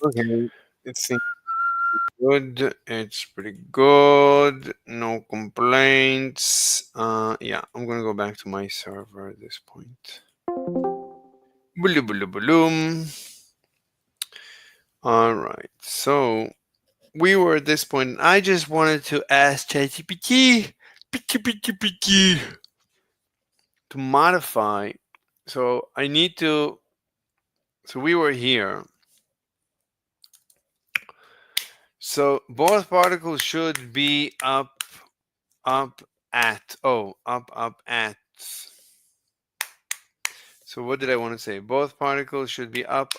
Okay, it seems good. It's pretty good. No complaints. Yeah, I'm gonna go back to my server at this point. Bloom, bloom, bloom. All right, so we were at this point. And I just wanted to ask ChatGPT, to modify. So I need to. So we were here. So both particles should be up at. Oh, up at. So what did I want to say? Both particles should be up.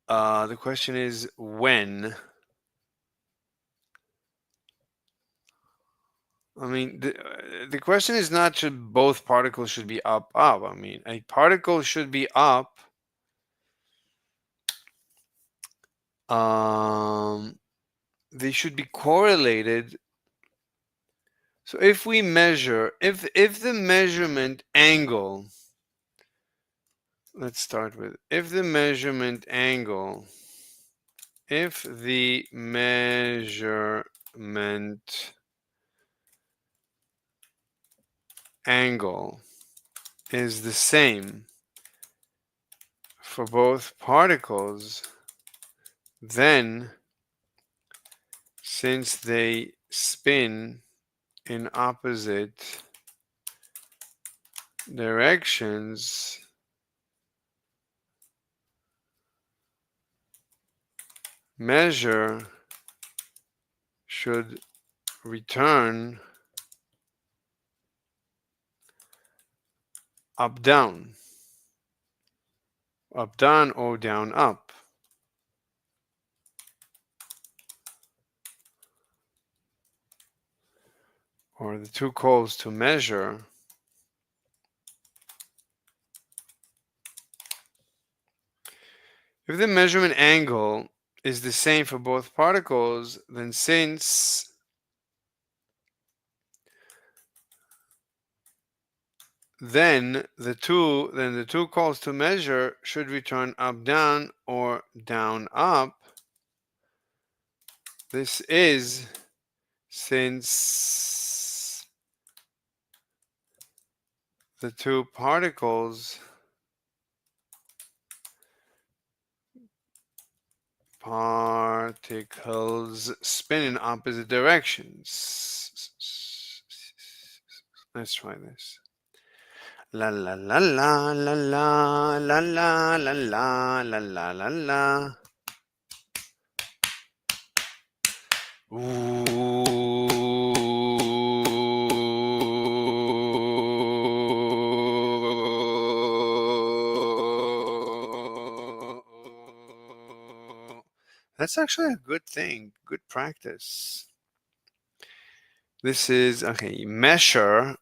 The question is when. I mean, the question is not should both particles should be up. I mean, a particle should be up. They should be correlated. So if we measure, if the measurement angle, let's start with if the measurement angle, if the measurement angle is the same for both particles, then since they spin in opposite directions, measure should return up down or down up. Or the two calls to measure if the measurement angle is the same for both particles, then the two calls to measure should return up down or down up. This is since the two particles spin in opposite directions. Let's try this. La la la la la la la la la la la la la la. That's actually a good thing. Good practice. This is okay. Measure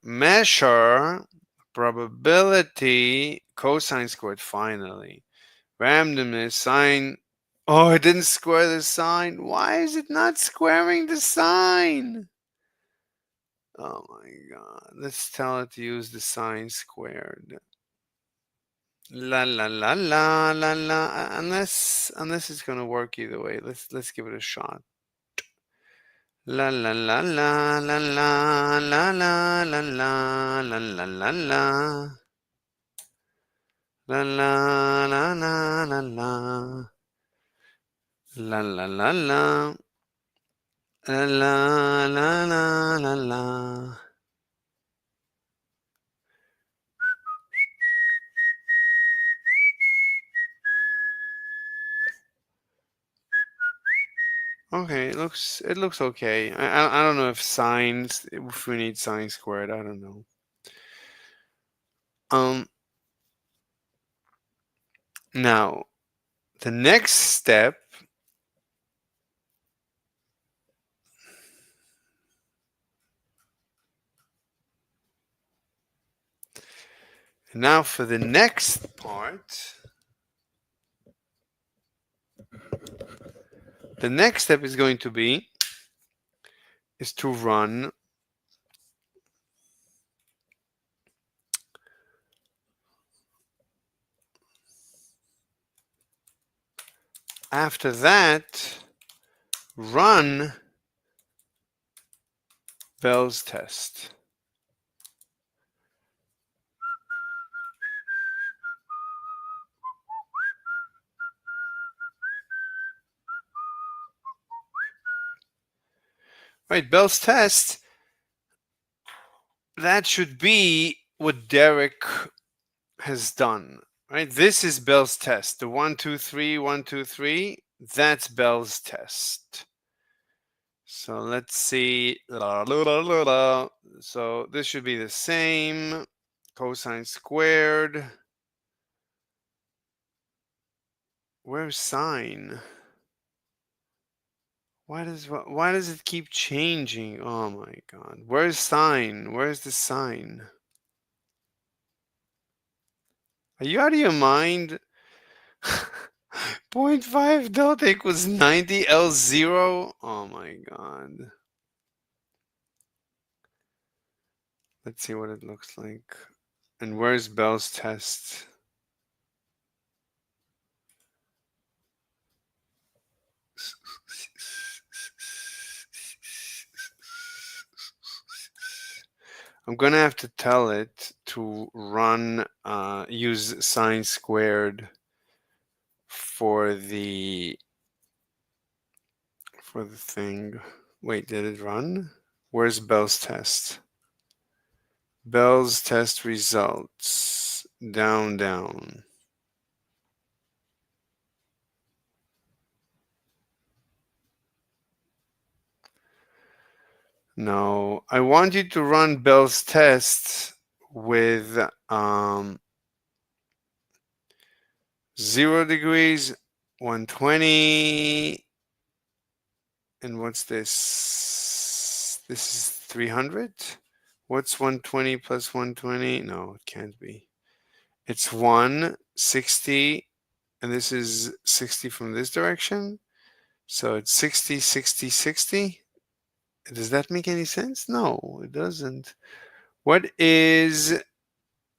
probability cosine squared. Finally, randomness sine. Oh, it didn't square the sine. Why is it not squaring the sine? Oh my god. Let's tell it to use the sine squared. La la la la la la. Unless it's gonna work either way. Let's give it a shot. La la la la la la la la la la la la la la. La la la la la la. La la la la. La la la la la la. Okay, it looks okay. I don't know if we need sine squared. I don't know. Now the next step. Now for the next part. The next step is going to be to run After that, run Bell's test. Right, Bell's test, that should be what Derick has done. Right, this is Bell's test. The 1, 2, 3, 1, 2, 3. That's Bell's test. So let's see. So this should be the same. Cosine squared. Where's sine? Why does it keep changing? Oh my god. Where's sine? Where's the sine? Are you out of your mind? 0.5 delta equals 90 L0? Oh my god. Let's see what it looks like. And where's Bell's test? I'm gonna have to tell it to run use sine squared for the thing. Wait, did it run? Where's Bell's test? Bell's test results. Down, down. No, I want you to run Bell's test with 0 degrees, 120, and what's this? This is 300? What's 120 plus 120? No, it can't be. It's 160, and this is 60 from this direction. So it's 60, 60, 60. Does that make any sense? No, it doesn't. What is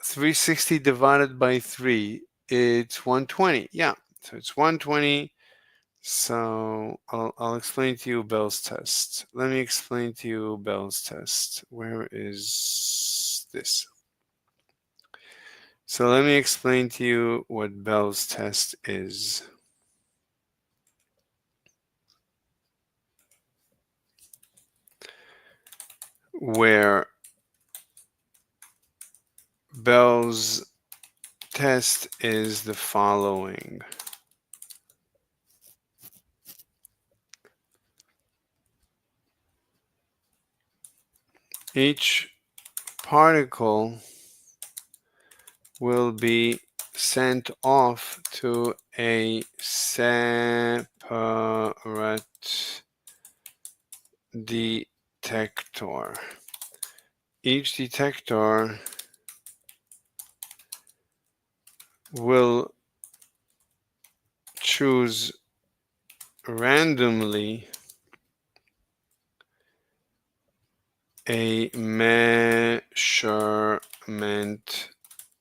360 divided by 3? It's 120. Yeah, so it's 120. So I'll explain to you Bell's test. Let me explain to you Bell's test. Where is this? So let me explain to you what Bell's test is. Where Bell's test is the following. Each particle will be sent off to a separate detector. Each detector will choose randomly a measurement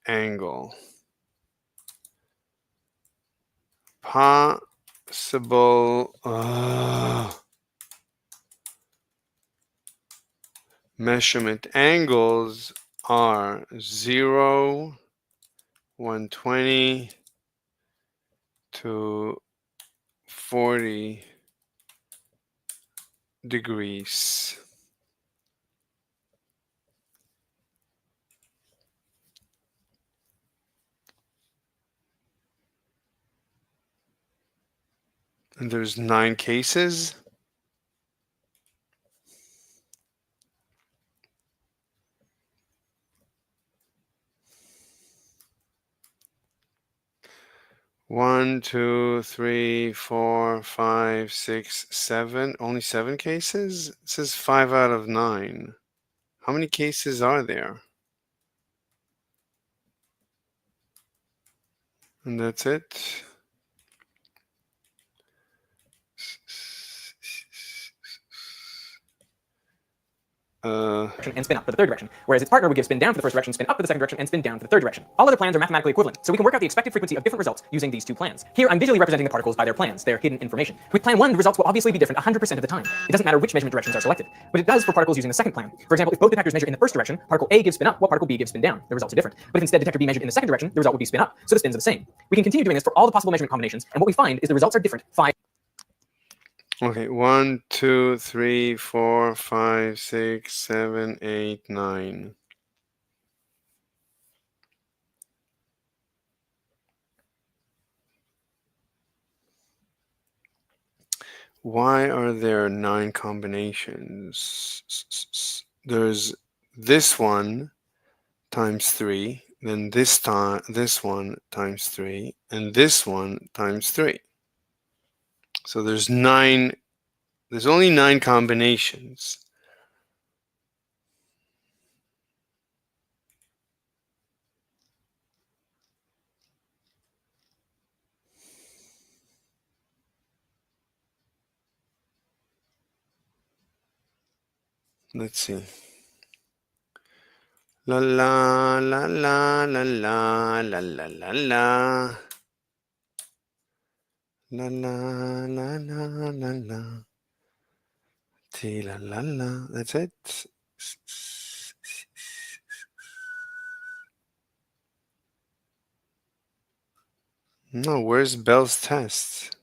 angle. Possible measurement angles are 0, 120 to 40 degrees. And there's 9 cases. One, two, three, four, five, six, 7. Only 7 cases? It says 5 out of 9. How many cases are there? And that's it. and spin up for the third direction, whereas its partner would give spin down for the first direction, spin up for the second direction, and spin down for the third direction. All other plans are mathematically equivalent, so we can work out the expected frequency of different results using these two plans. Here, I'm visually representing the particles by their plans, their hidden information. With plan 1, the results will obviously be different 100% of the time. It doesn't matter which measurement directions are selected, but it does for particles using the second plan. For example, if both detectors measure in the first direction, particle A gives spin up, while particle B gives spin down. The results are different. But if instead detector B measured in the second direction, the result would be spin up, so the spins are the same. We can continue doing this for all the possible measurement combinations, and what we find is the results are different 5. Okay, 1, 2, 3, 4, 5, 6, 7, 8, 9. Why are there 9 combinations? There's this one times 3, then this one times 3, and this one times 3. So there's only 9 combinations. Let's see. La la la la la la la la la la. La la la la la la. Ti la la la. That's it. No, where's Bell's test?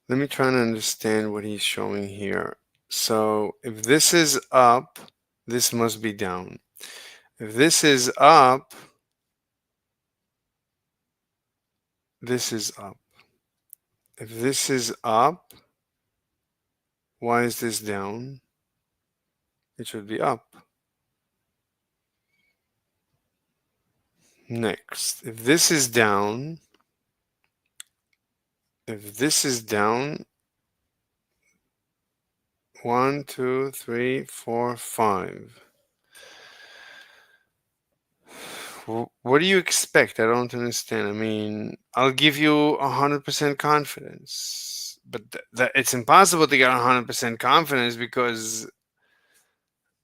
Let me try and understand what he's showing here. So if this is up, this must be down. If this is up, this is up. If this is up, why is this down? It should be up. Next, if this is down, 1, 2, 3, 4, 5. What do you expect? I don't understand. I mean, I'll give you 100% confidence, but it's impossible to get 100% confidence because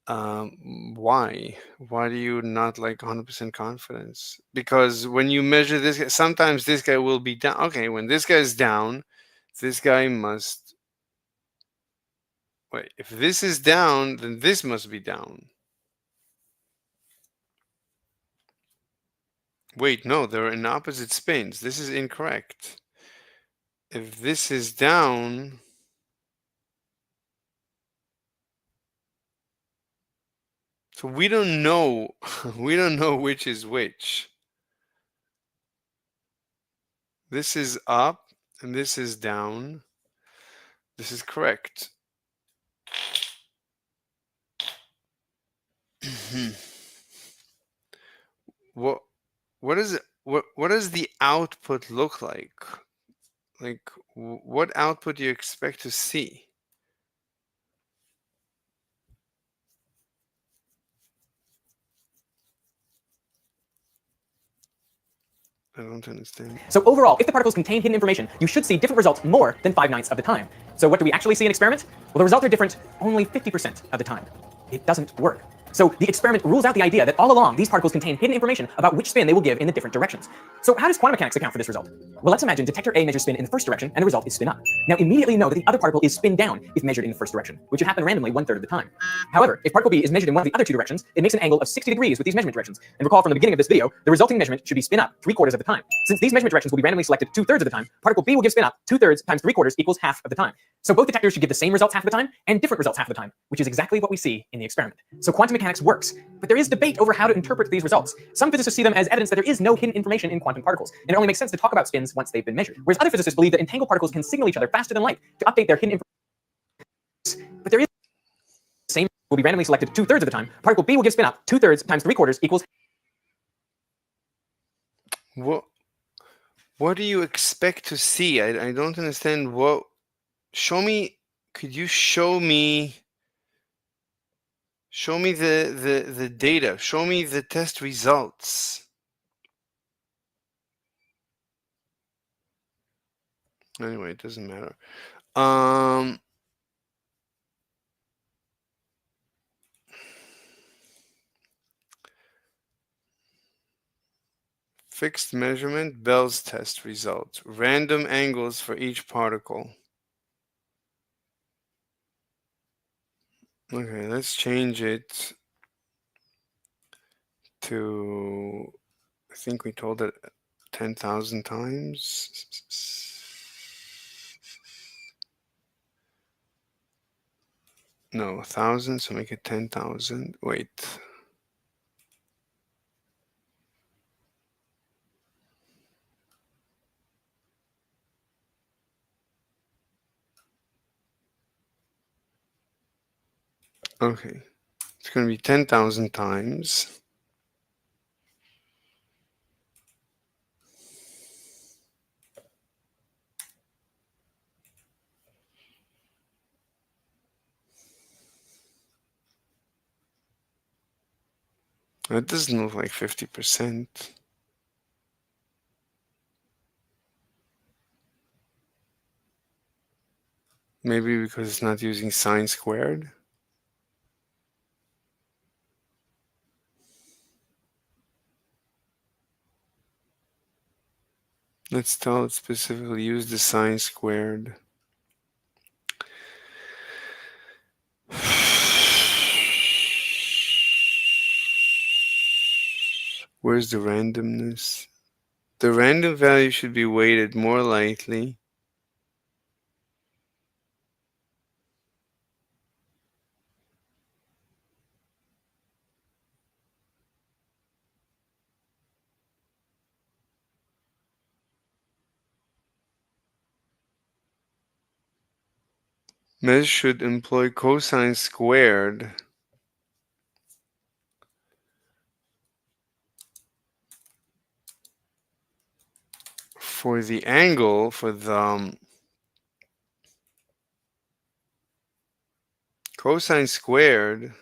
why? Why do you not like 100% confidence? Because when you measure this guy, sometimes this guy will be down. Okay, when this guy is down, this guy must... Wait, if this is down, then this must be down. Wait, no, they're in opposite spins. This is incorrect. If this is down... So we don't know, we don't know which is which. This is up and this is down. This is correct. What does the output look like? Like, what output do you expect to see? I don't understand. So overall, if the particles contain hidden information, you should see different results more than 5/9 of the time. So what do we actually see in experiment? Well, the results are different only 50% of the time. It doesn't work. So the experiment rules out the idea that all along these particles contain hidden information about which spin they will give in the different directions. So how does quantum mechanics account for this result? Well, let's imagine detector A measures spin in the first direction and the result is spin up. Now immediately know that the other particle is spin down if measured in the first direction, which would happen randomly 1/3 of the time. However, if particle B is measured in one of the other two directions, it makes an angle of 60 degrees with these measurement directions. And recall from the beginning of this video, the resulting measurement should be spin up 3/4 of the time. Since these measurement directions will be randomly selected 2/3 of the time, particle B will give spin up 2/3 times 3/4 equals half of the time. So both detectors should give the same results half of the time and different results half of the time, which is exactly what we see in the experiment. So quantum mechanics works, but there is debate over how to interpret these results. Some physicists see them as evidence that there is no hidden information in quantum particles, and it only makes sense to talk about spins once they've been measured. Whereas other physicists believe that entangled particles can signal each other faster than light to update their hidden information. But there is the same will be randomly selected 2/3 of the time. Particle B will give spin up 2/3 times 3/4 equals What what do you expect to see? I don't understand what. Show me. Could you show me the data? Show me the test results. Anyway, it doesn't matter. Um Fixed measurement, Bell's test result. Random angles for each particle. Okay, let's change it to, I think we told it 10,000 times. No, 1,000, so make it 10,000. Wait. Okay. It's going to be 10,000 times. That doesn't look like 50%. Maybe because it's not using sine squared. Let's tell it specifically use the sine squared. Where's the randomness? The random value should be weighted more lightly. Measure should employ cosine squared for the angle, for the cosine squared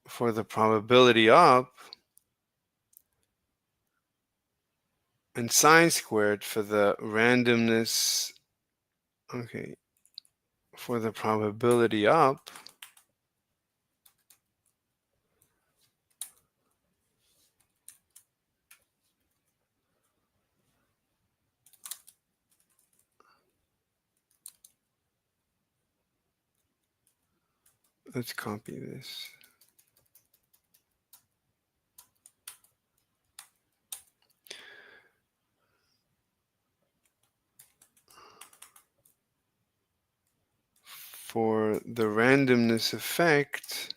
for the probability up, and sine squared for the randomness. Okay, for the probability up. Let's copy this. For the randomness effect,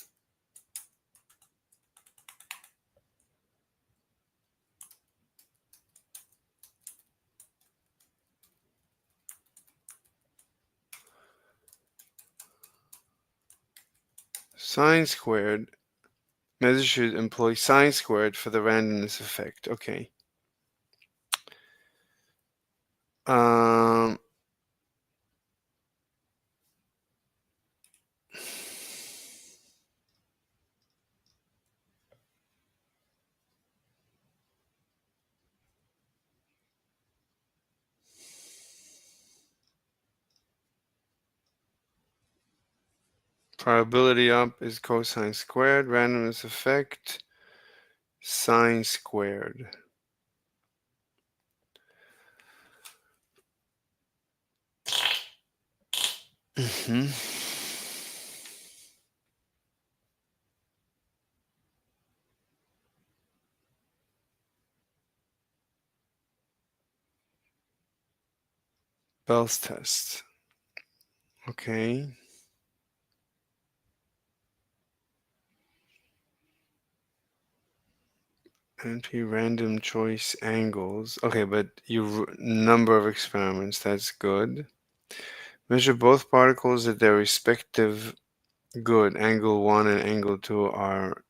sine squared, measure should employ sine squared for the randomness effect. Okay. Um, Probability up is cosine squared, randomness effect, sine squared. Mm-hmm. Bell's test. Okay. NP random choice angles. Okay, but number of experiments, that's good. Measure both particles at their respective good. Angle 1 and angle 2 are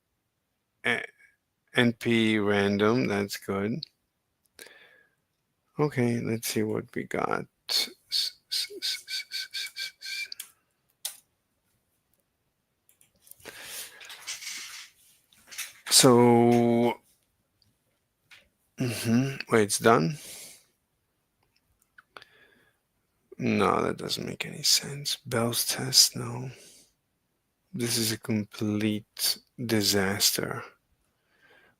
NP random. That's good. Okay, let's see what we got. So, wait, it's done? No, that doesn't make any sense. Bell's test, no. This is a complete disaster.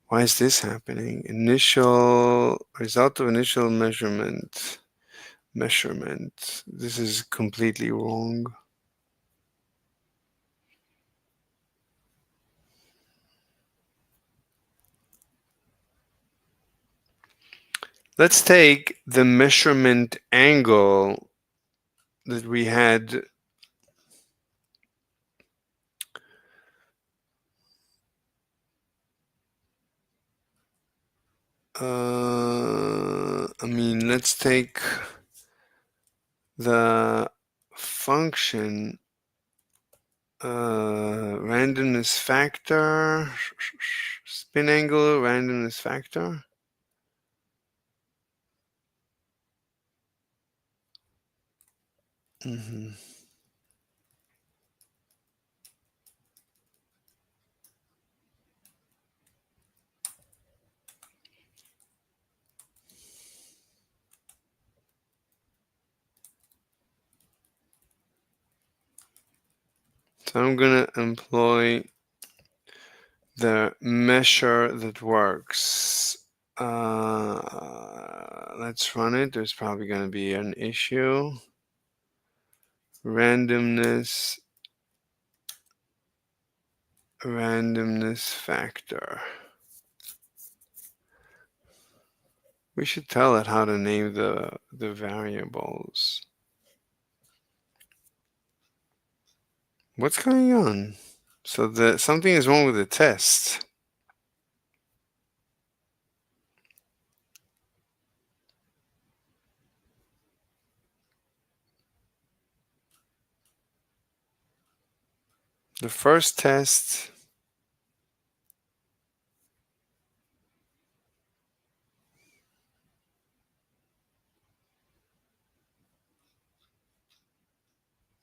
Why is this happening? Initial result of initial measurement. This is completely wrong. Let's take the measurement angle that we had. Let's take the function randomness factor, spin angle randomness factor. So I'm going to employ the measure that works. Let's run it. There's probably going to be an issue. Randomness factor. We should tell it how to name the variables. What's going on? So something is wrong with the test. The first test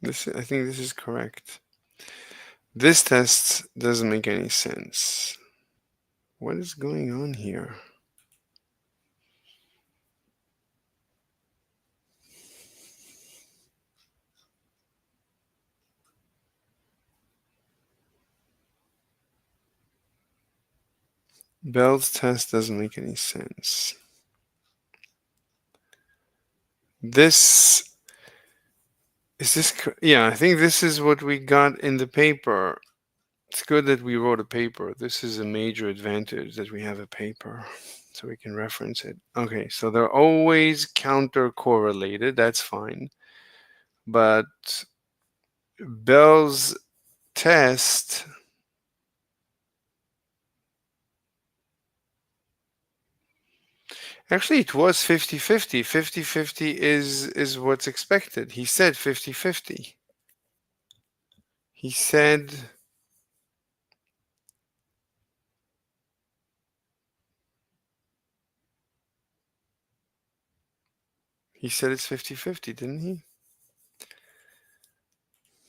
I think this is correct. This test doesn't make any sense. What is going on here? Bell's test doesn't make any sense. Yeah, I think this is what we got in the paper. It's good that we wrote a paper. This is a major advantage that we have a paper, so we can reference it. Okay, so they're always counter-correlated. That's fine. But Bell's test... Actually, it was 50-50. 50-50 is what's expected. He said 50-50. He said... He said it's 50-50, didn't he?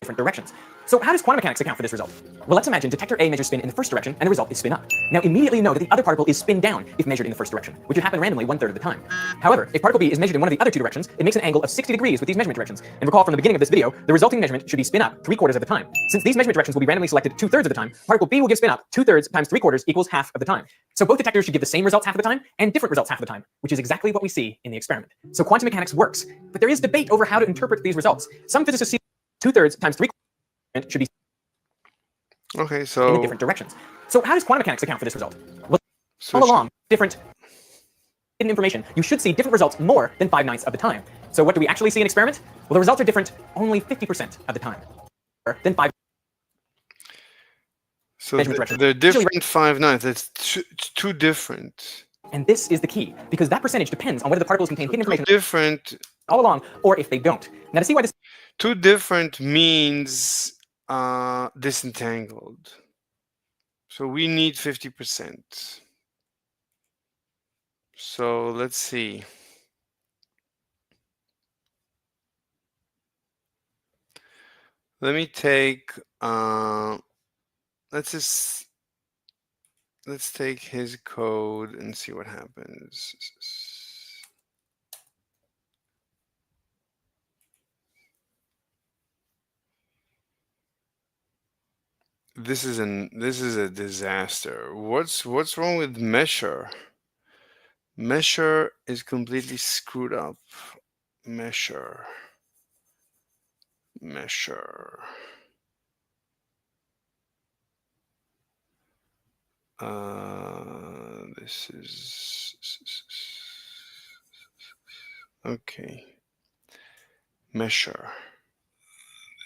Different directions. So how does quantum mechanics account for this result? Well, let's imagine detector A measures spin in the first direction, and the result is spin up. Now, immediately know that the other particle is spin down if measured in the first direction, which would happen randomly 1/3 of the time. However, if particle B is measured in one of the other two directions, it makes an angle of 60 degrees with these measurement directions. And recall from the beginning of this video, the resulting measurement should be spin up 3/4 of the time. Since these measurement directions will be randomly selected 2/3 of the time, particle B will give spin up 2/3 times 3/4 equals half of the time. So both detectors should give the same results half of the time and different results half of the time, which is exactly what we see in the experiment. So quantum mechanics works, but there is debate over how to interpret these results. Some physicists see 2/3 times 3/4 should be Okay, in so... the different directions. So how does quantum mechanics account for this result? Well, So all along, different hidden information, you should see different results more than 5/9 of the time. So what do we actually see in experiment? Well, the results are different only 50% of the time. Than 5. So they're different 5/9. That's too different. And this is the key, because that percentage depends on whether the particles contain hidden information Different. all along, or if they don't. Now to see why this... Too different means disentangled. So we need 50%. So let's see. Let me take let's just let's take his code and see what happens. This is a disaster. What's wrong with Mesher? Mesher is completely screwed up. Mesher. Mesher. This is okay. Mesher.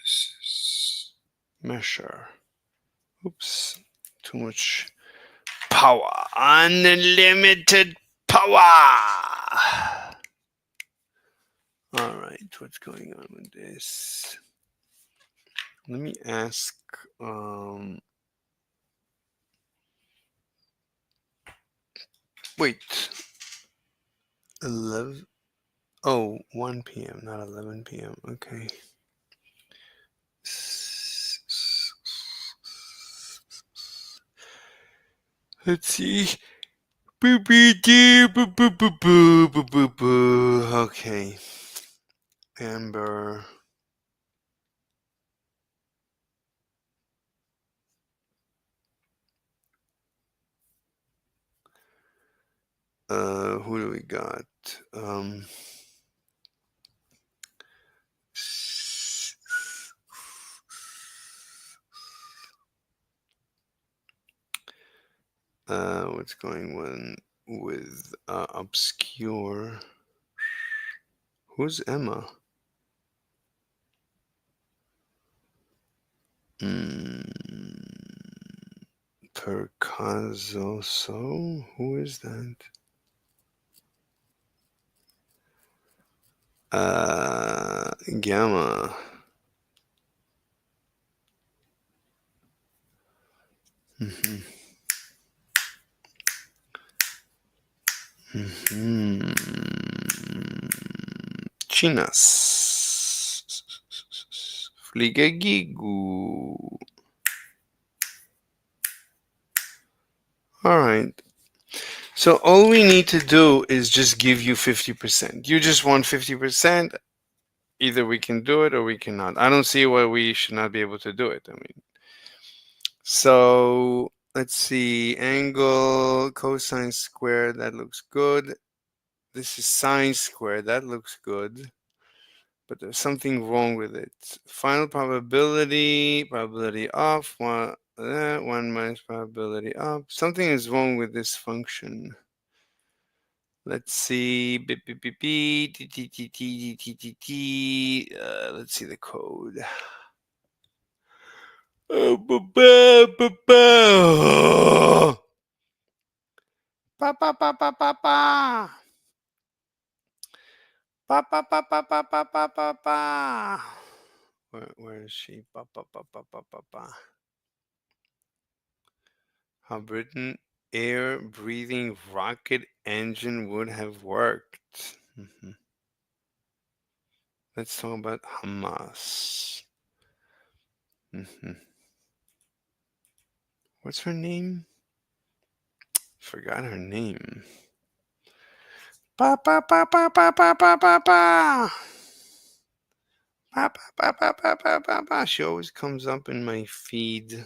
This is Mesher. Oops. Too much power. Unlimited power. All right. What's going on with this? Let me ask. Wait. 11. Oh, 1 p.m., not 11 p.m. Okay. Let's see. Boo boo doo boo boo boo boo boo boo boo. Okay. Amber. Who do we got? What's going on with obscure? Who's Emma? Percazoso? Who is that? Gamma. Chinas. Fligegigu. All right. So all we need to do is just give you 50%. You just want 50%. Either we can do it or we cannot. I don't see why we should not be able to do it. I mean, so let's see. Angle, cosine squared. That looks good. This is sine squared. That looks good. But there's something wrong with it. Final probability off, one minus probability up. Something is wrong with this function. Let's see. Let's see the code. Pa pa pa pa pa pa. Pa pa pa pa pa pa pa pa pa. Where is she? Pa pa pa pa pa pa pa. How Britain air breathing rocket engine would have worked. Let's talk about Hamas. What's her name? Forgot her name. Pa pa pa pa pa pa pa pa pa. Pa pa pa pa pa pa pa pa. She always comes up in my feed.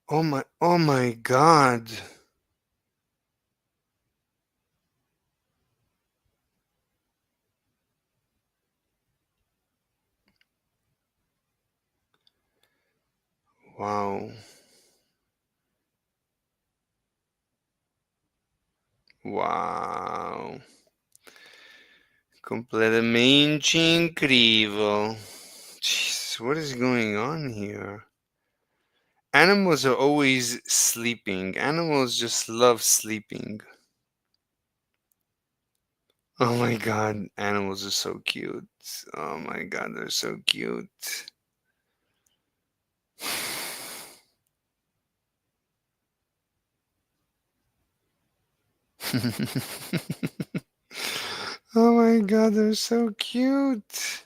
Oh my God. Wow. Wow. Completamente incrível. Jesus, what is going on here? Animals are always sleeping. Animals just love sleeping. Oh my God, animals are so cute. Oh my God, they're so cute. Oh my god, they're so cute.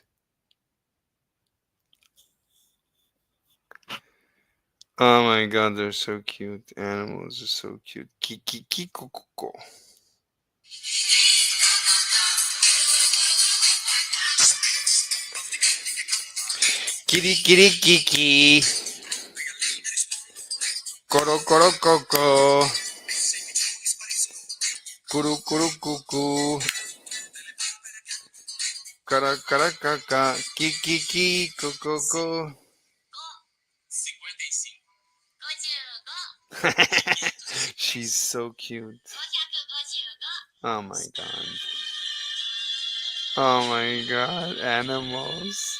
Oh my god, they're so cute. Animals are so cute. Kiki kiko koko. Kitty kitty kiki. Koro koro koko. Kuru kuru kuku. Kara kara kaka. Kiki kiki koko. She's so cute. Oh my god. Oh my god. Animals.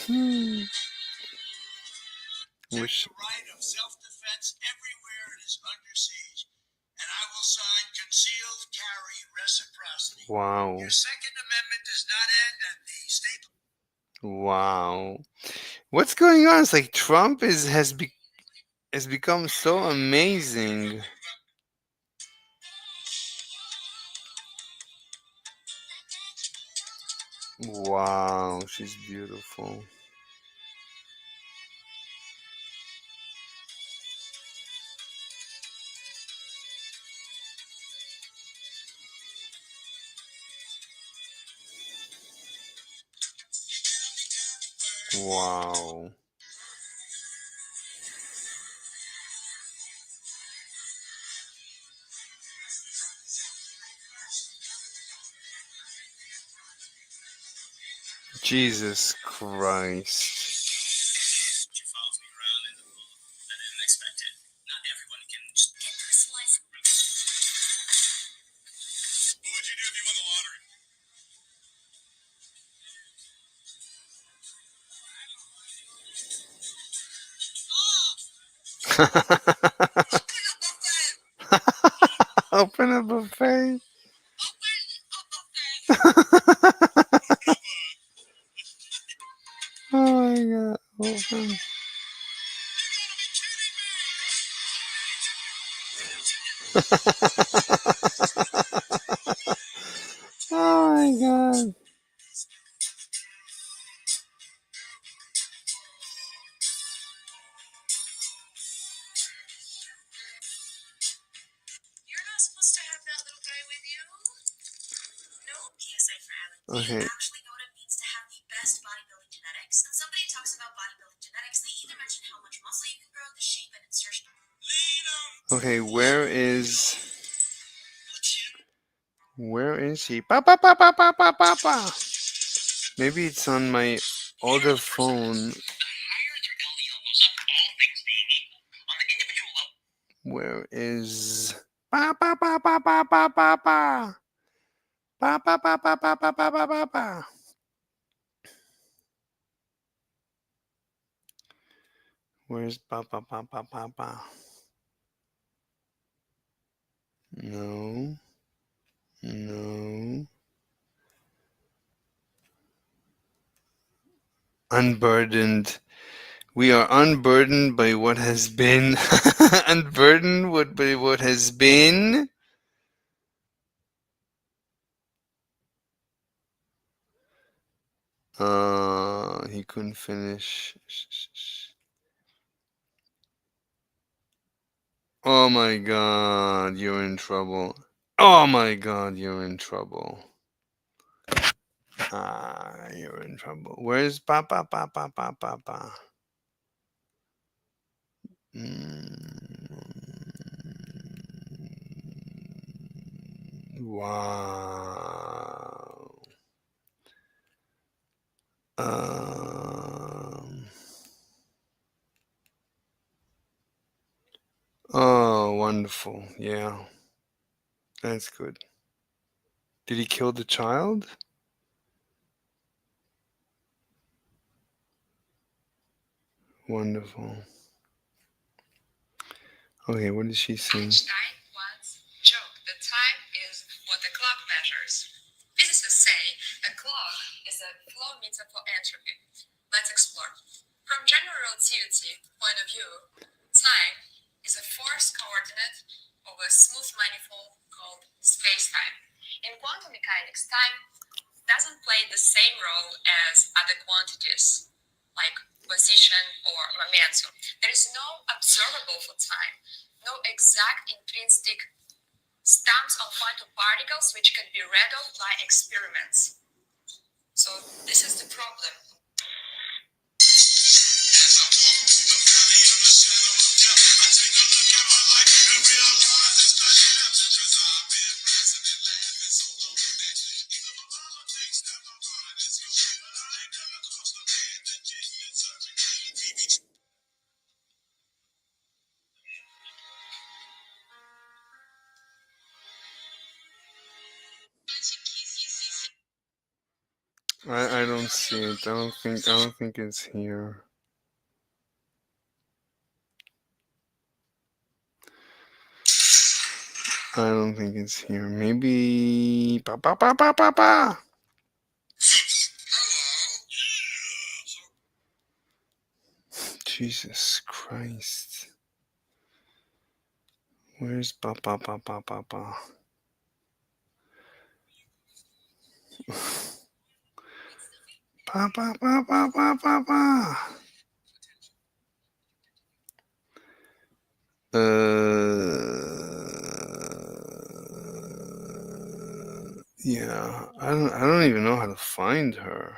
Hmm. Wish. Wow. Wow. What's going on? It's like Trump has become so amazing. Wow, she's beautiful. Wow. Jesus Christ. Open a buffet. Oh my god. Open. Oh my god. Okay. Okay, where is he? Pa pa pa pa pa pa pa pa. Maybe it's on my older phone. Where is pa pa pa pa pa pa pa pa pa pa pa pa pa pa pa pa pa pa. Where's pa pa pa pa pa pa? No, no. Unburdened. We are unburdened by what has been. Unburdened by what has been. He couldn't finish. Oh my god, you're in trouble. Oh my god, you're in trouble. You're in trouble. Where's Papa, Papa, Papa, Papa? Wow. Um, oh, wonderful. Yeah, that's good. Did he kill the child? Wonderful. Okay, what did she say? Einstein once joked that time is what the clock measures. Physicists say a clock is a flow meter for entropy. Let's explore. From general relativity point of view, time is a force coordinate of a smooth manifold called spacetime. In quantum mechanics, time doesn't play the same role as other quantities, like position or momentum. There is no observable for time, no exact intrinsic stamps on quantum particles which can be read off by experiments. So this is the problem. I don't see it. I don't think it's here. I don't think it's here. Maybe Jesus Christ. Where's ba? Yeah, I don't even know how to find her.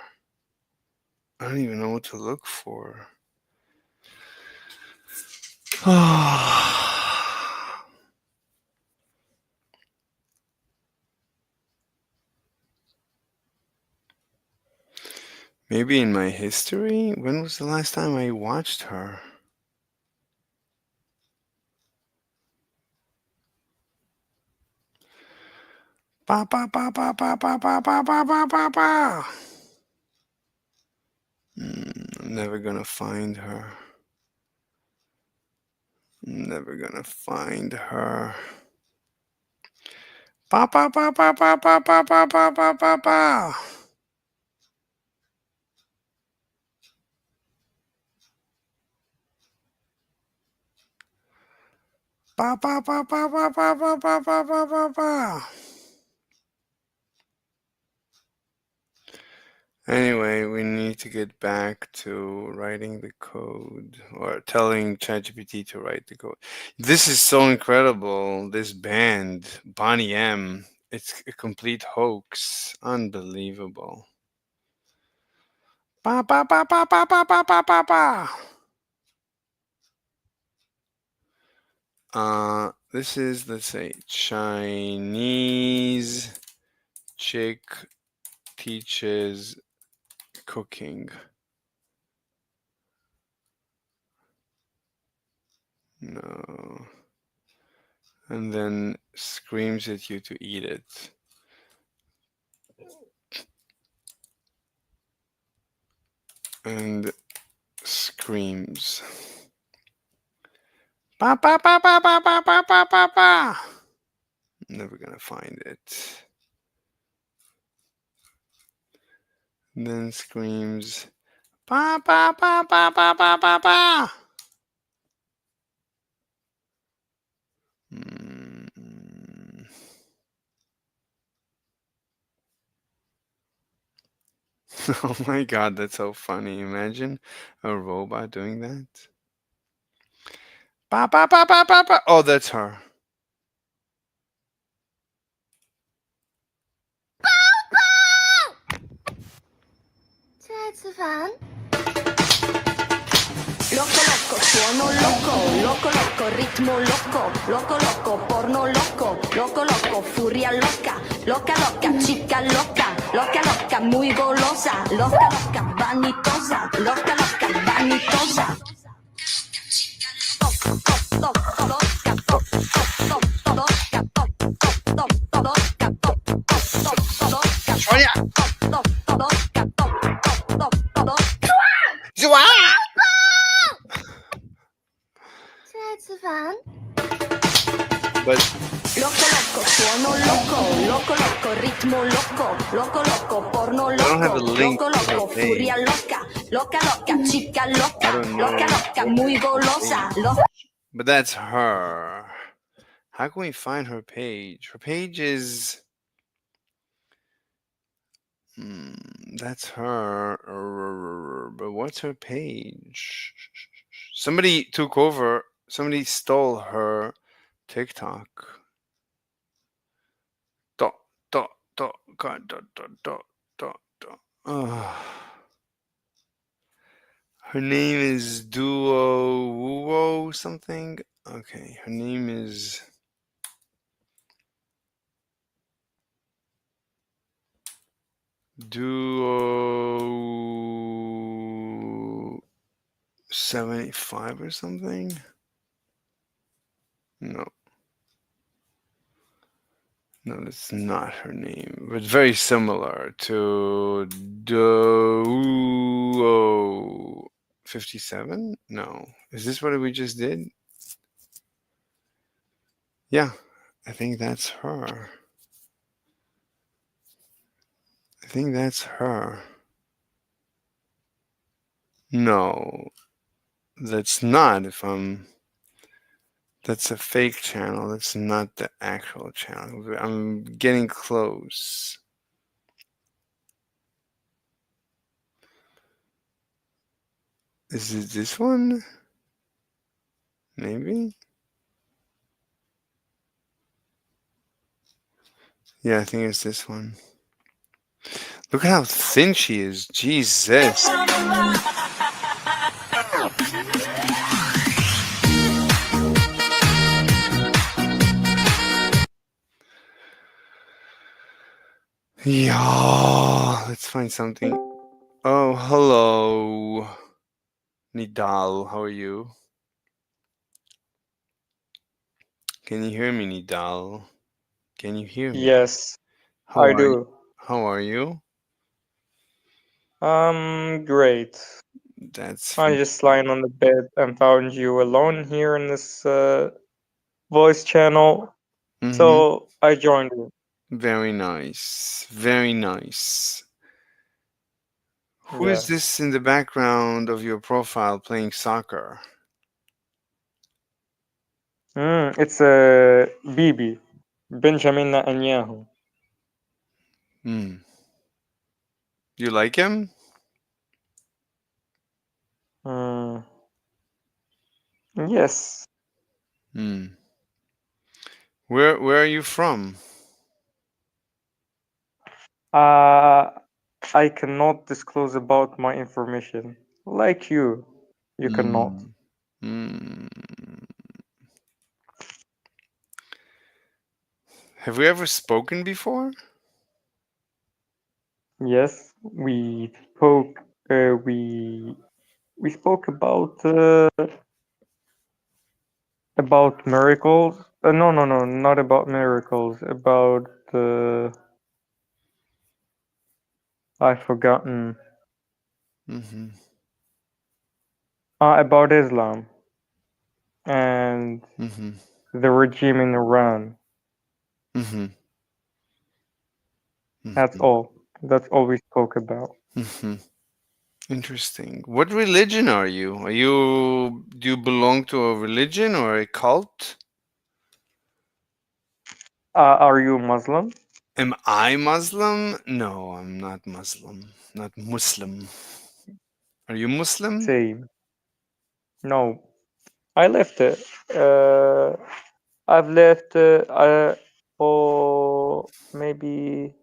I don't even know what to look for. Maybe in my history? When was the last time I watched her? Ba ba ba ba ba ba ba ba ba ba ba ba. I'm never gonna find her. I'm never gonna find her. Ba ba ba ba ba ba ba ba ba ba ba ba. Ba ba ba ba ba ba ba ba ba ba ba ba. Anyway, we need to get back to writing the code or telling ChatGPT to write the code. This is so incredible. This band, Bonnie M, it's a complete hoax. Unbelievable. Ba ba ba ba ba ba ba ba ba ba. This is, let's say, Chinese chick teaches cooking. No. And then screams at you to eat it. And screams. Ba ba ba ba ba ba ba ba ba ba. Never gonna find it. And then screams. Ba ba ba ba ba ba ba ba. Oh my god, that's so funny. Imagine a robot doing that. Ba ba ba ba ba ba. Oh, that's her. Loco loco, suono loco, loco loco, ritmo loco, loco loco, porno loco, loco loco, furia loca, loca loca, chica loca, loca loca, muy golosa, loca loca, vanitosa, loca loca, vanitosa. But Loco loco, suono loco, loco loco, ritmo loco, loco loco, porno don't have a loco, link loco to her loco, page. furia loca, loca, loca, chica I loca, don't loca, know loca, what muy her golosa, page, loca. but that's her. How can we find her page? Her page is. That's her. But what's her page? Somebody took over. Somebody stole her TikTok. Dot dot dot dot dot dot dot dot. Her name is Duo Wuo something. Okay, her name is Duo 75 or something. No, no, that's not her name, but very similar to Duo 57. No, is this what we just did? Yeah, I think that's her. I think that's her. No, that's not. If I'm, that's a fake channel. That's not the actual channel. I'm getting close. Is it this one? Maybe? Yeah, I think it's this one. Look at how thin she is. Jesus. Yeah, let's find something. Oh, hello. Nidal, how are you? Can you hear me, Nidal? Can you hear me? Yes, How I are you? do. How are you? Great. That's I just lying on the bed and found you alone here in this voice channel, mm-hmm. so I joined you. Very nice. Very nice. Who is Yeah. this in the background of your profile playing soccer? It's a Bibi, Benjamin Netanyahu. Hmm. You like him? Mm, yes. Hmm. Where are you from? Uh, I cannot disclose about my information. Like you cannot. Hmm. Hmm. Have we ever spoken before? Yes, we spoke. We spoke about miracles. No, no, no, not about miracles. About I've forgotten. Mm-hmm. About Islam and Mm-hmm. the regime in Iran. Mm-hmm. That's Mm-hmm. all. That's all we spoke about. Mm-hmm. Interesting. What religion are you? Are you do you belong to a religion or a cult? Are you Muslim? Am I Muslim? No, I'm not Muslim. Not Muslim. Are you Muslim? Same. No, I left it. I've left for maybe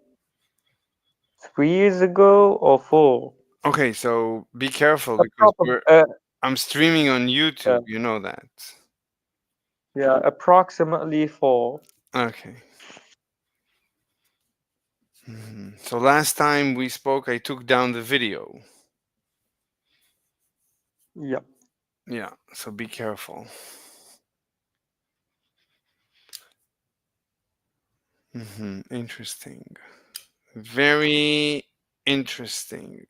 3 years ago or 4. Okay, so be careful A because proper, I'm streaming on yeah, YouTube. You know that. yeah, approximately 4. Okay. So last time we spoke, I took down the video. Yeah. Yeah, so be careful. Interesting. Very interesting.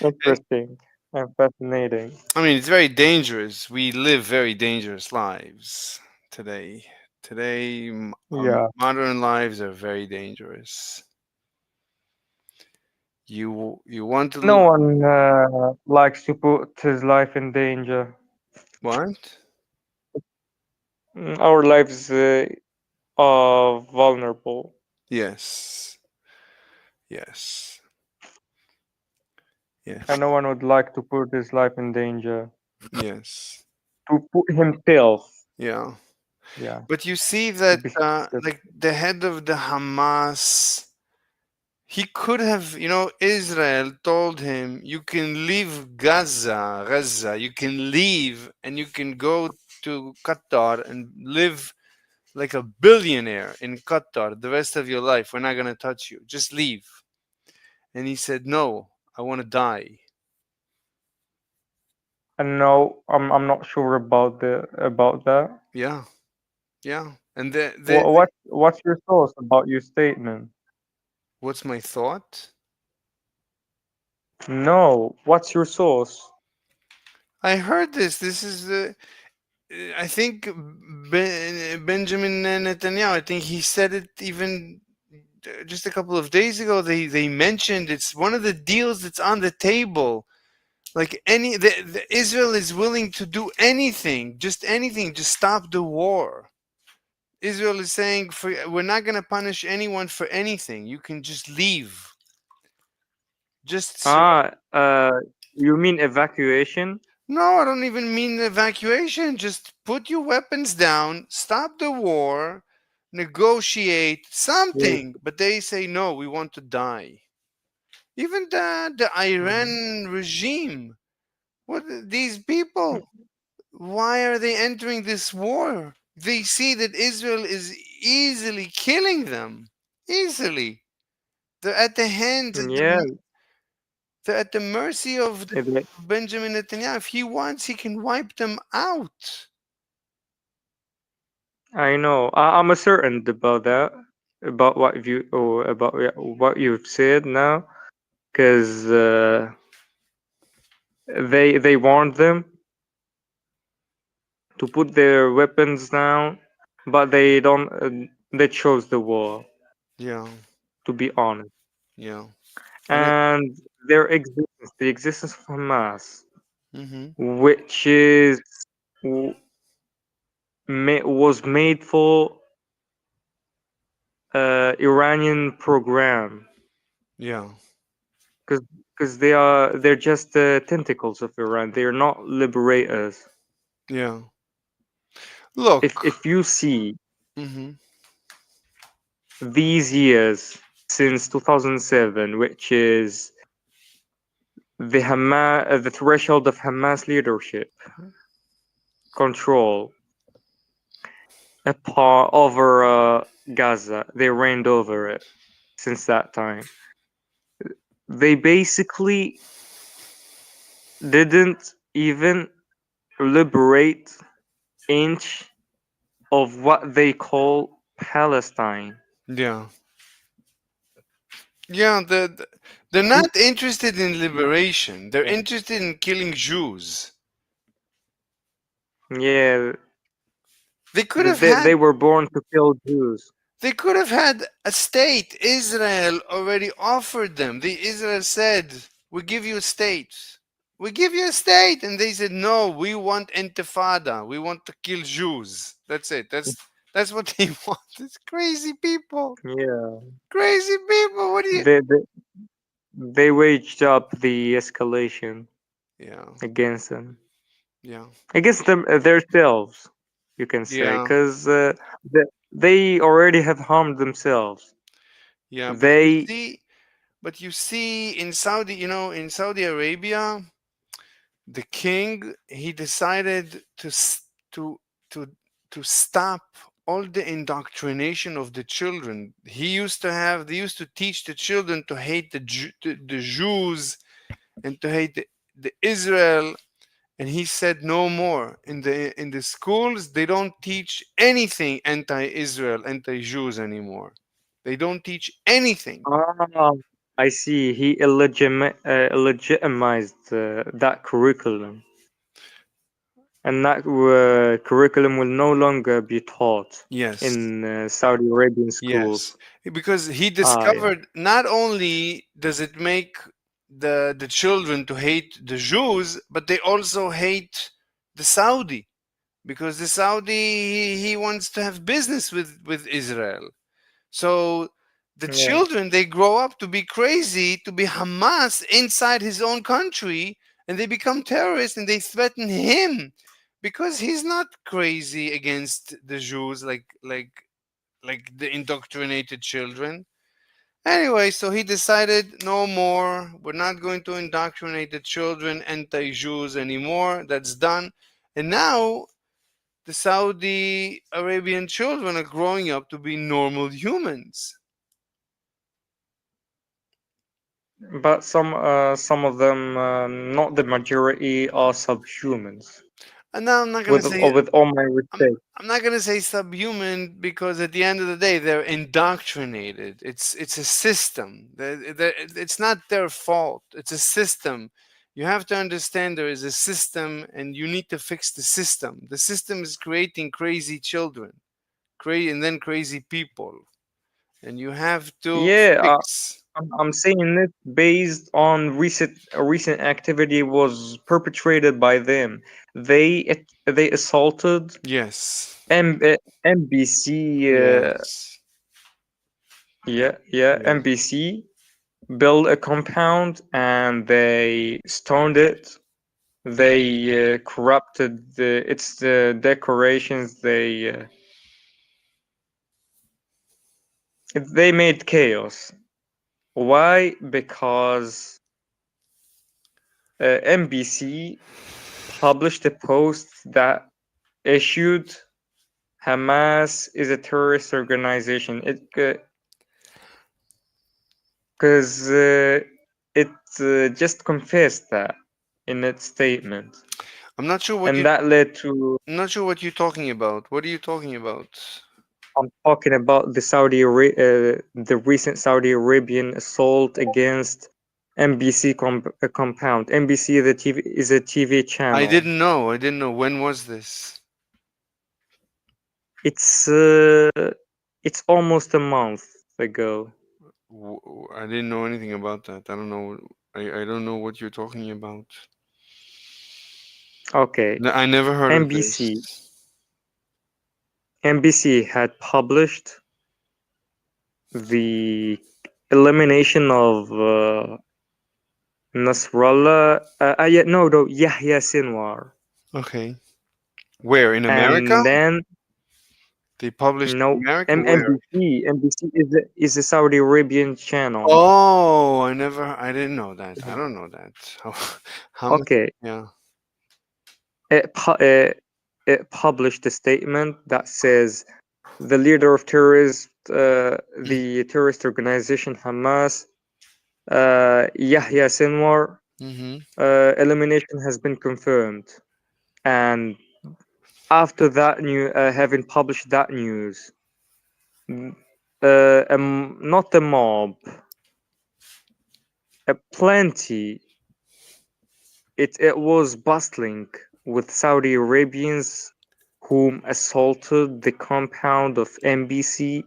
And Interesting and fascinating. I mean, it's very dangerous. We live very dangerous lives today. Today, our Yeah. modern lives are very dangerous. You want to No one likes to put his life in danger. what? Our lives are vulnerable. Yes. Yes. And Yes. no one would like to put his life in danger. Yes. To put himself, Yeah. yeah, But you see to that be specific. like the head of the Hamas, he could have, Israel told him, you can leave Gaza, you can leave and you can go to Qatar and live like a billionaire in Qatar the rest of your life. We're not going to touch you. Just leave. And he said, no, I want to die. And no, I'm not sure about that. Yeah. Yeah. And What's your source about your statement? what's my thought? No, what's your source? I heard this. This is I think Benjamin Netanyahu. I think he said it even just a couple of days ago. They mentioned it's one of the deals that's on the table. Like the Israel is willing to do anything, just stop the war. Israel is saying, we're not going to punish anyone for anything. You can just leave. Just Ah, you mean evacuation? No, I don't even mean evacuation. Just put your weapons down, stop the war, negotiate Yes. something. But they say no, we want to die. Even the Mhm. Iran regime. What these people? Why are they entering this war? They see that Israel is easily killing them. Easily. They're at the hands, Yeah, they're at the mercy of it- Benjamin Netanyahu. If he wants, he can wipe them out. I know. I'm certain about that, about what you or about what you've said now, because they warned them to put their weapons down, but they don't. They chose the war, Yeah, to be honest. yeah. And it, And their existence, the existence of Hamas, mm-hmm. which is w- was made for Iranian program, Yeah, because they're just tentacles of Iran. They're not liberators. yeah. If Look, you see mm-hmm. these years since 2007, which is the threshold of Hamas leadership control a part over Gaza. They reigned over it since that time. They basically didn't even liberate inch of what they call Palestine. Yeah, yeah. They're not interested in liberation. They're Yeah, interested in killing Jews. yeah, They could have they had were born to kill Jews. They could have had a state. Israel already offered them. The Israel said, "We give you a state. We give you a state," and they said, "No, we want intifada. We want to kill Jews. That's it. That's what they want. It's crazy people. Yeah, Crazy people. What do you?" they they waged up the escalation Yeah, against them, yeah, against them themselves, you can say, yeah, because they already have harmed themselves. yeah. They But you see, in Saudi, in Saudi Arabia, the king he decided to to to stop all the indoctrination of the children. They used to teach the children to hate the Jews and to hate the Israel, and he said no more. In the schools they don't teach anything anti-Israel, anti-Jews anymore. They don't teach anything. ah, I see. He legitimized that curriculum, and that curriculum will no longer be taught Yes. in Saudi Arabian schools. Yes, because he Ah, yeah. discovered not only does it make the children to hate the Jews, but they also hate the Saudi, because the Saudi, he wants to have business with Israel. So the Yeah. children, they grow up to be crazy, to be Hamas inside his own country, and they become terrorists and they threaten him because he's not crazy against the Jews like the indoctrinated children. Anyway, so he decided no more. We're not going to indoctrinate the children anti Jews anymore. That's done. And now the Saudi Arabian children are growing up to be normal humans. But some of them, not the majority, are subhumans. And now With all my I'm respect. I'm not gonna say subhuman, because at the end of the day they're indoctrinated. It's a system. It's not their fault. It's a system. You have to understand there is a system, and you need to fix the system. The system is creating crazy children, and then crazy people, and you have to Yeah, fix. I'm saying this based on recent activity was perpetrated by them. They assaulted Yes, MBC. yes, Yeah, yeah. MBC built a compound and they stoned it. They corrupted the decorations. They made chaos. Why? Because NBC published a post that issued Hamas is a terrorist organization. It because it just confessed that in its statement, I'm not sure what and you. that led to. I'm not sure what you're talking about. What are you talking about? I'm talking about the recent Saudi Arabian assault against NBC compound. NBC is a TV I channel. didn't know. I didn't know. When was this? It's uh, it's almost a month ago. I didn't know anything about that. I don't know. I don't know what you're talking about. Okay, I never heard of NBC this. NBC had published the elimination of Nasrallah. Yeah, no, Yahya Sinwar, Okay. Where in America? and then They published in no, America? Where? NBC is a Saudi Arabian channel. Oh, I never. I didn't know that. I don't know that. How much? Okay, Yeah. it it published a statement that says the leader of the terrorist organization Hamas, Yahya Sinwar, Mm-hmm. elimination has been confirmed. And after that having published that news, not a mob, a plenty. It was bustling with Saudi Arabians whom assaulted the compound of NBC.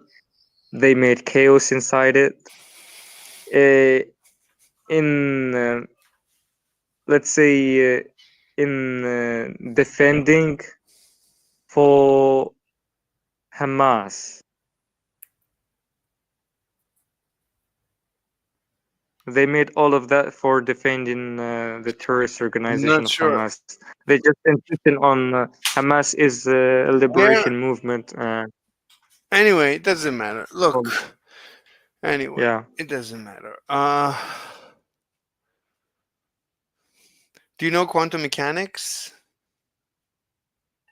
They made chaos inside it. Uh, in let's say in defending for Hamas. They made all of that for defending the terrorist I'm organization not of sure. Hamas. They just insisted on Hamas is a Where? liberation movement. Anyway, it doesn't matter. Um, Look. Anyway, yeah. it doesn't matter. Do you know quantum mechanics?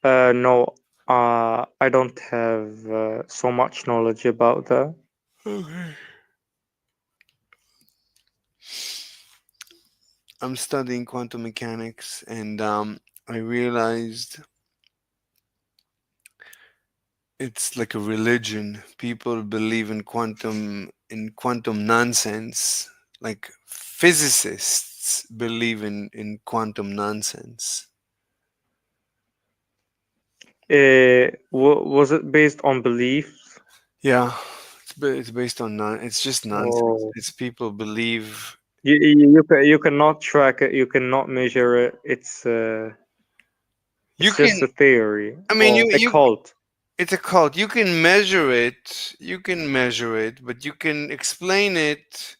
No, I don't have so much knowledge about that. Okay. I'm studying quantum mechanics, and I realized it's like a religion. People believe in quantum nonsense. Like physicists believe in quantum nonsense. Was it based on beliefs? Yeah, it's based on it's just nonsense. Oh, It's people believe. you cannot track it. You cannot measure it. You It's just can. a theory I mean, or a you. cult. It's a cult. You can measure it. You can measure it, but you can explain it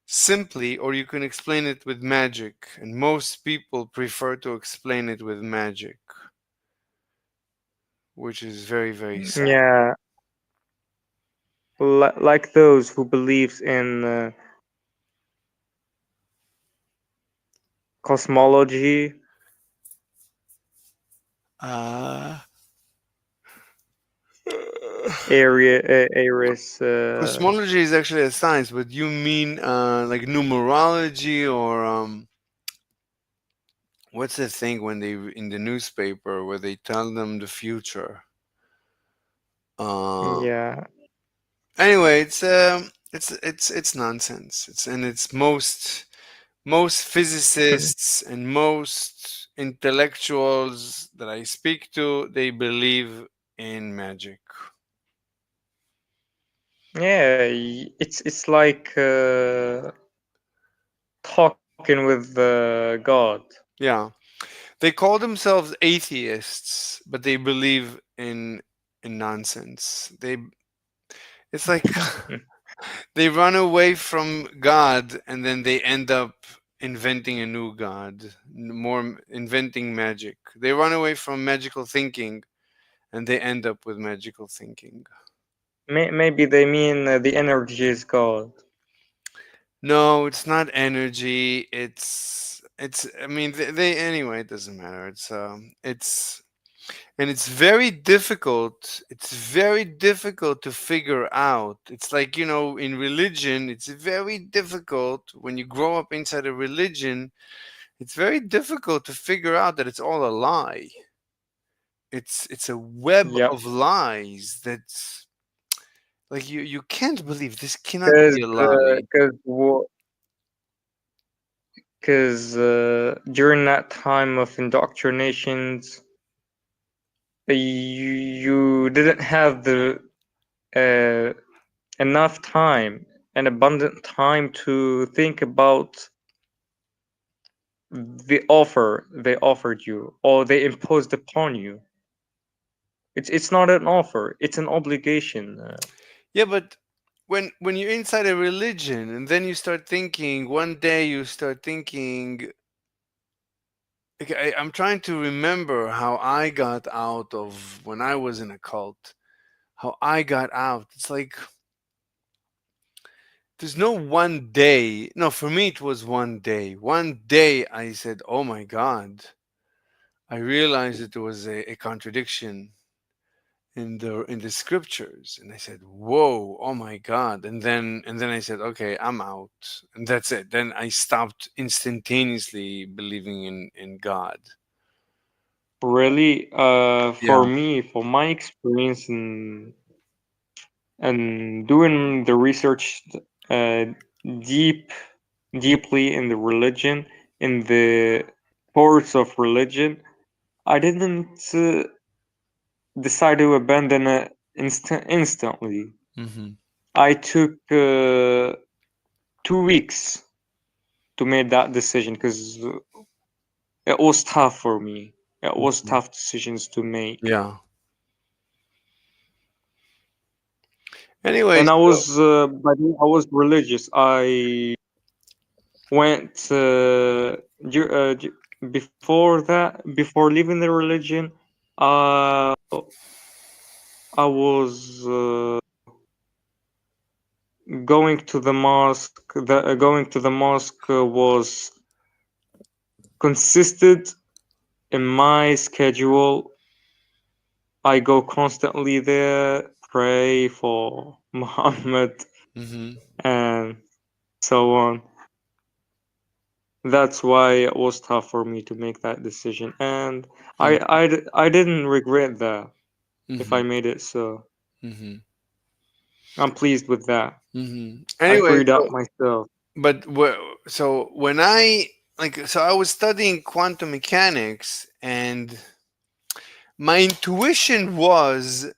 simply, or you can explain it with magic. And most people prefer to explain it with magic, which is very, very sad. Yeah, like those who believes in cosmology, Uh, Aries. Cosmology is actually a science, but you mean like numerology or what's the thing when they in the newspaper where they tell them the future? Uh, Yeah, anyway, it's nonsense. It's most physicists and most intellectuals that I speak to, they believe in magic. yeah. It's like talking with God. Yeah, they call themselves atheists, but they believe in nonsense. It's like they run away from God and then they end up inventing a new God, more inventing magic. They run away from magical thinking and they end up with magical thinking. Maybe they mean the energy is God. No, it's not energy. It's. I mean, they anyway. It doesn't matter. It's and it's very difficult. It's very difficult to figure out. It's like in religion, it's very difficult when you grow up inside a religion. It's very difficult to figure out that it's all a lie. It's a web Yep. of lies that's like you can't believe this cannot Because be a lie. during that time of indoctrinations, you didn't have the uh, enough time and abundant time to think about the offer they offered you or they imposed upon you. It's not an offer; it's an obligation. Yeah, but when you're inside a religion and then you start thinking, one day you start thinking, okay, I'm trying to remember how I got out of when I was in a cult. How I got out. It's like there's no one day. No, for me it was one day. One day I said, "Oh my God!" I realized that there was a contradiction in the scriptures, and I said, "Whoa, oh my God!" And then I said, "Okay, I'm out," and that's it. Then I stopped instantaneously believing in God. Really, for Yeah. me, for my experience in and doing the research uh, deep deeply in the religion, in the course of religion, I didn't decide to abandon it instantly. Hmm. I took 2 weeks to make that decision because it was tough for me. It was Hmm. tough decisions to make. Yeah. Anyway, And so by then I was religious. I went before that, before leaving the religion. Uh, I was going to the mosque was consistent in my schedule. I go constantly there, pray for Muhammad, hmm and so on. That's why it was tough for me to make that decision, and I didn't regret that if I hmm made it. So hmm I'm pleased with that. I Anyway, freed up myself. but so when I like, so I was studying quantum mechanics, and My intuition was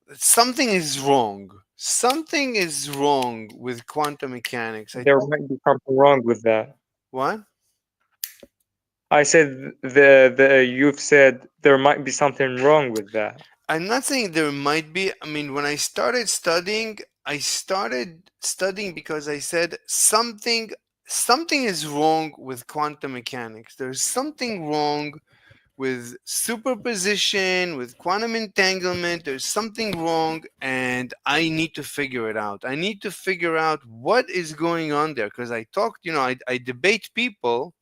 that something is wrong. Something is wrong with quantum mechanics. I There might be something wrong with that. what? I said the you've said there might be something wrong with that. I'm not saying there might be. I mean, when I started studying because I said something is wrong with quantum mechanics. There's something wrong with superposition, with quantum entanglement. There's something wrong, and I need to figure it out. I need to figure out what is going on there because I talked, I debate people,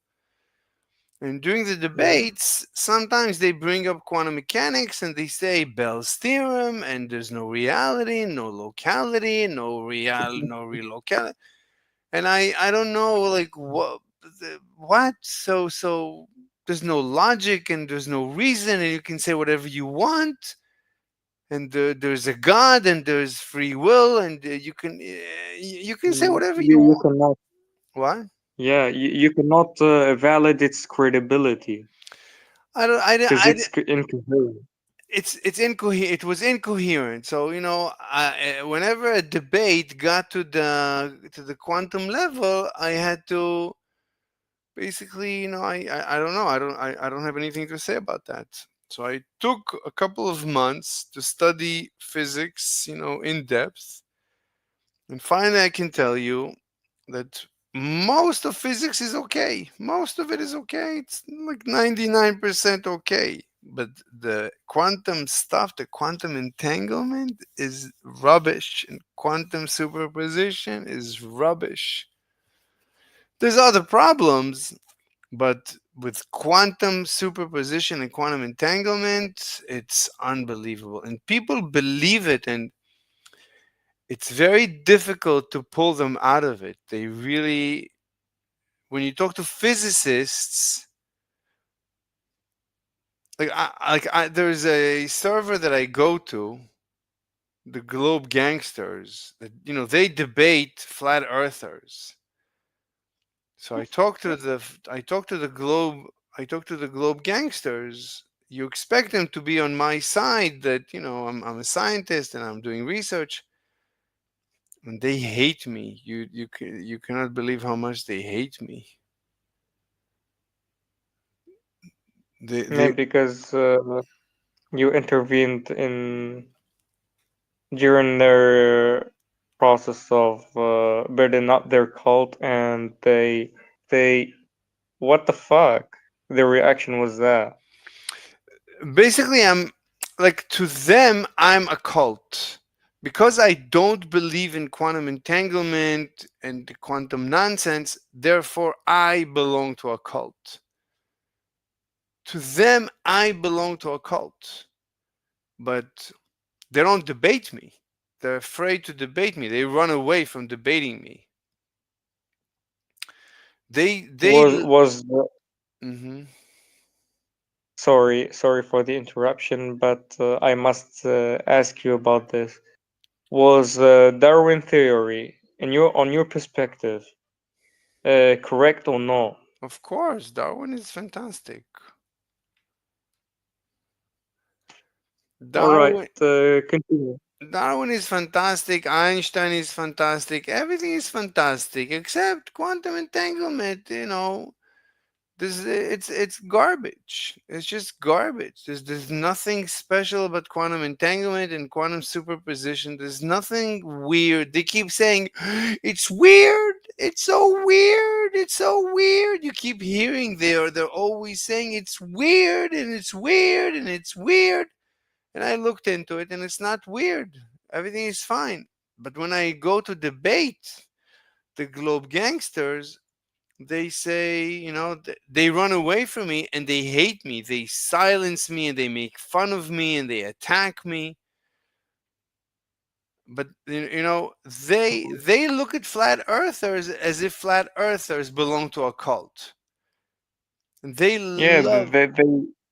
and during the Yeah. debates, sometimes they bring up quantum mechanics and they say Bell's theorem, and there's no reality, no locality, no real locality, and I don't know like what. So there's no logic and there's no reason, and you can say whatever you want, and there's a God and there's free will, and you can say whatever you You want. cannot. What? Yeah, you cannot validate its credibility I don't. because it's incoherent. It's incoherent. It was incoherent. So whenever a debate got to the quantum level, I had to basically, I don't know. I don't have anything to say about that. So I took a couple of months to study physics, in depth, and finally I can tell you that most of physics is okay. Most of it is okay. It's like 99% okay. But the quantum stuff, the quantum entanglement is rubbish, and quantum superposition is rubbish. There's other problems, but with quantum superposition and quantum entanglement, it's unbelievable. And people believe it, and it's very difficult to pull them out of it. They really, when you talk to physicists, there's a server that I go to, the Globe Gangsters, that they debate flat earthers. So I talk to the Globe Gangsters. You expect them to be on my side, that I'm a scientist and I'm doing research, and they hate me. You cannot believe how much they hate me. Yeah, They because you intervened in during their process of building up their cult, and they what the fuck? Their reaction was that. basically, I'm like, to them I'm a cult because I don't believe in quantum entanglement and the quantum nonsense. Therefore, I belong to a cult. To them, I belong to a cult, but they don't debate me. They're afraid to debate me. They run away from debating me. They Was Mhm. sorry for the interruption, but I must ask you about this. Was Darwin theory, in your on your perspective, correct or not? Of course, Darwin is fantastic. All right, Darwin continue. Darwin is fantastic. Einstein is fantastic. Everything is fantastic except quantum entanglement. It's garbage. It's just garbage. There's nothing special about quantum entanglement and quantum superposition. There's nothing weird. They keep saying it's weird. It's so weird. It's so weird. You keep hearing they're always saying it's weird and it's weird and it's weird. And I looked into it, and it's not weird. Everything is fine. But when I go to debate the Globe Gangsters, they say, they run away from me and they hate me. They silence me and they make fun of me and they attack me. But they look at flat earthers as if flat earthers belong to a cult. And they Yeah, love.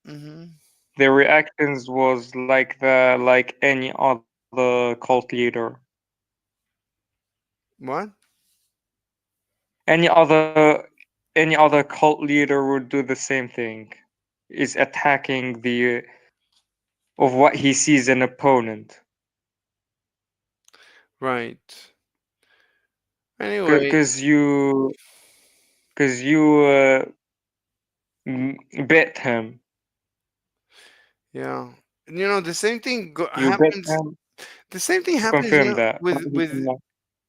Mhm. their reactions was like any other cult leader. What? Any other cult leader would do the same thing. Is attacking of what he sees an opponent. Right. Anyway, Because you bet him. yeah. The same thing You bet happens. him The same thing to happens, confirm that. with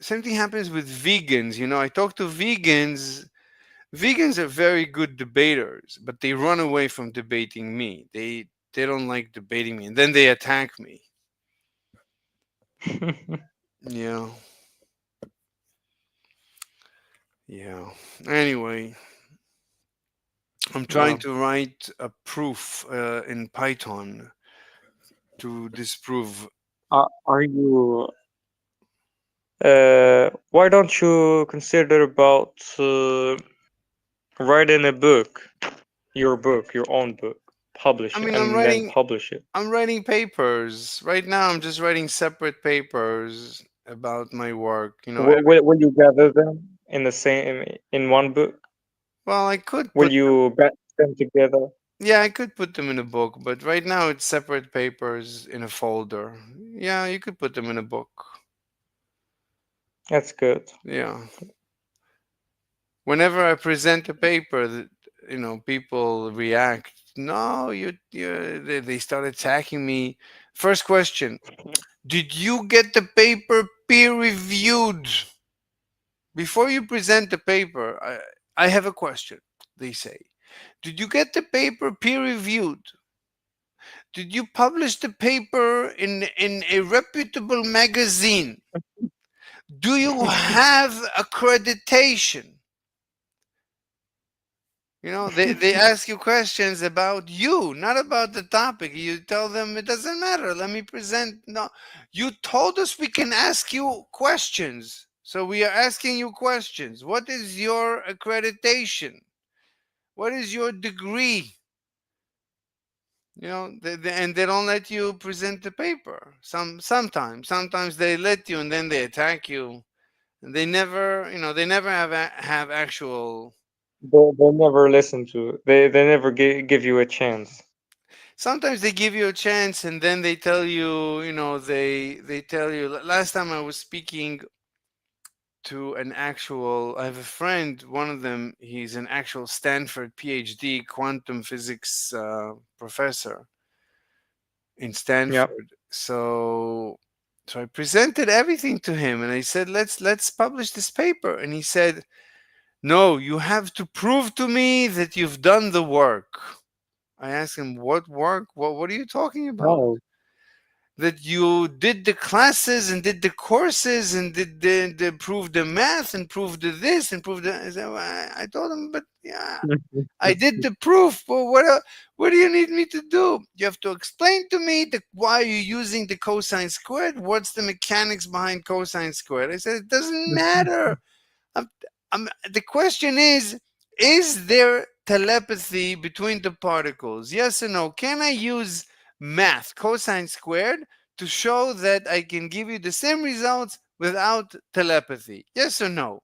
same thing happens with vegans. I talk to vegans. Vegans are very good debaters, but they run away from debating me. They don't like debating me, and then they attack me. Yeah, yeah. Anyway, I'm trying Well, to write a proof in Python to disprove. are you? Why don't you consider about writing a book, your own book, I publish it, mean, and then publish it? I'm writing papers right now. I'm just writing separate papers about my work. Will you gather them in the same in one book? Well, I could Will put them. you batch them together? Yeah, I could put them in a book, but right now it's separate papers in a folder. Yeah, you could put them in a book. That's good. Yeah. Whenever I present a paper, people react. No, they start attacking me. First question: did you get the paper peer reviewed? Before you present the paper, I have a question. They say, did you get the paper peer reviewed? Did you publish the paper in a reputable magazine? Do you have accreditation? They ask you questions about you, not about the topic. You tell them it doesn't matter. Let me present. No, you told us we can ask you questions. So we are asking you questions. What is your accreditation? What is your degree? And they don't let you present the paper. Sometimes they let you, and then they attack you. And they never have actual. They never listen to. They never give you a chance. Sometimes they give you a chance, and then they tell you. They tell you. Last time I was speaking to an actual. I have a friend. One of them. He's an actual Stanford PhD quantum physics professor in Yeah. Stanford. So I presented everything to him, and I said, "Let's publish this paper." And he said, "No, you have to prove to me that you've done the work." I asked him, "What work? What are you talking about?" No. That you did the classes and did the courses and did the prove the math and prove the this and prove the. I told him, but yeah, I did the proof. But what do you need me to do? You have to explain to me why you're using the cosine squared. What's the mechanics behind cosine squared? I said, it doesn't matter. I'm, the question is there telepathy between the particles? Yes or no? Can I use math, cosine squared, to show that I can give you the same results without telepathy? Yes or no?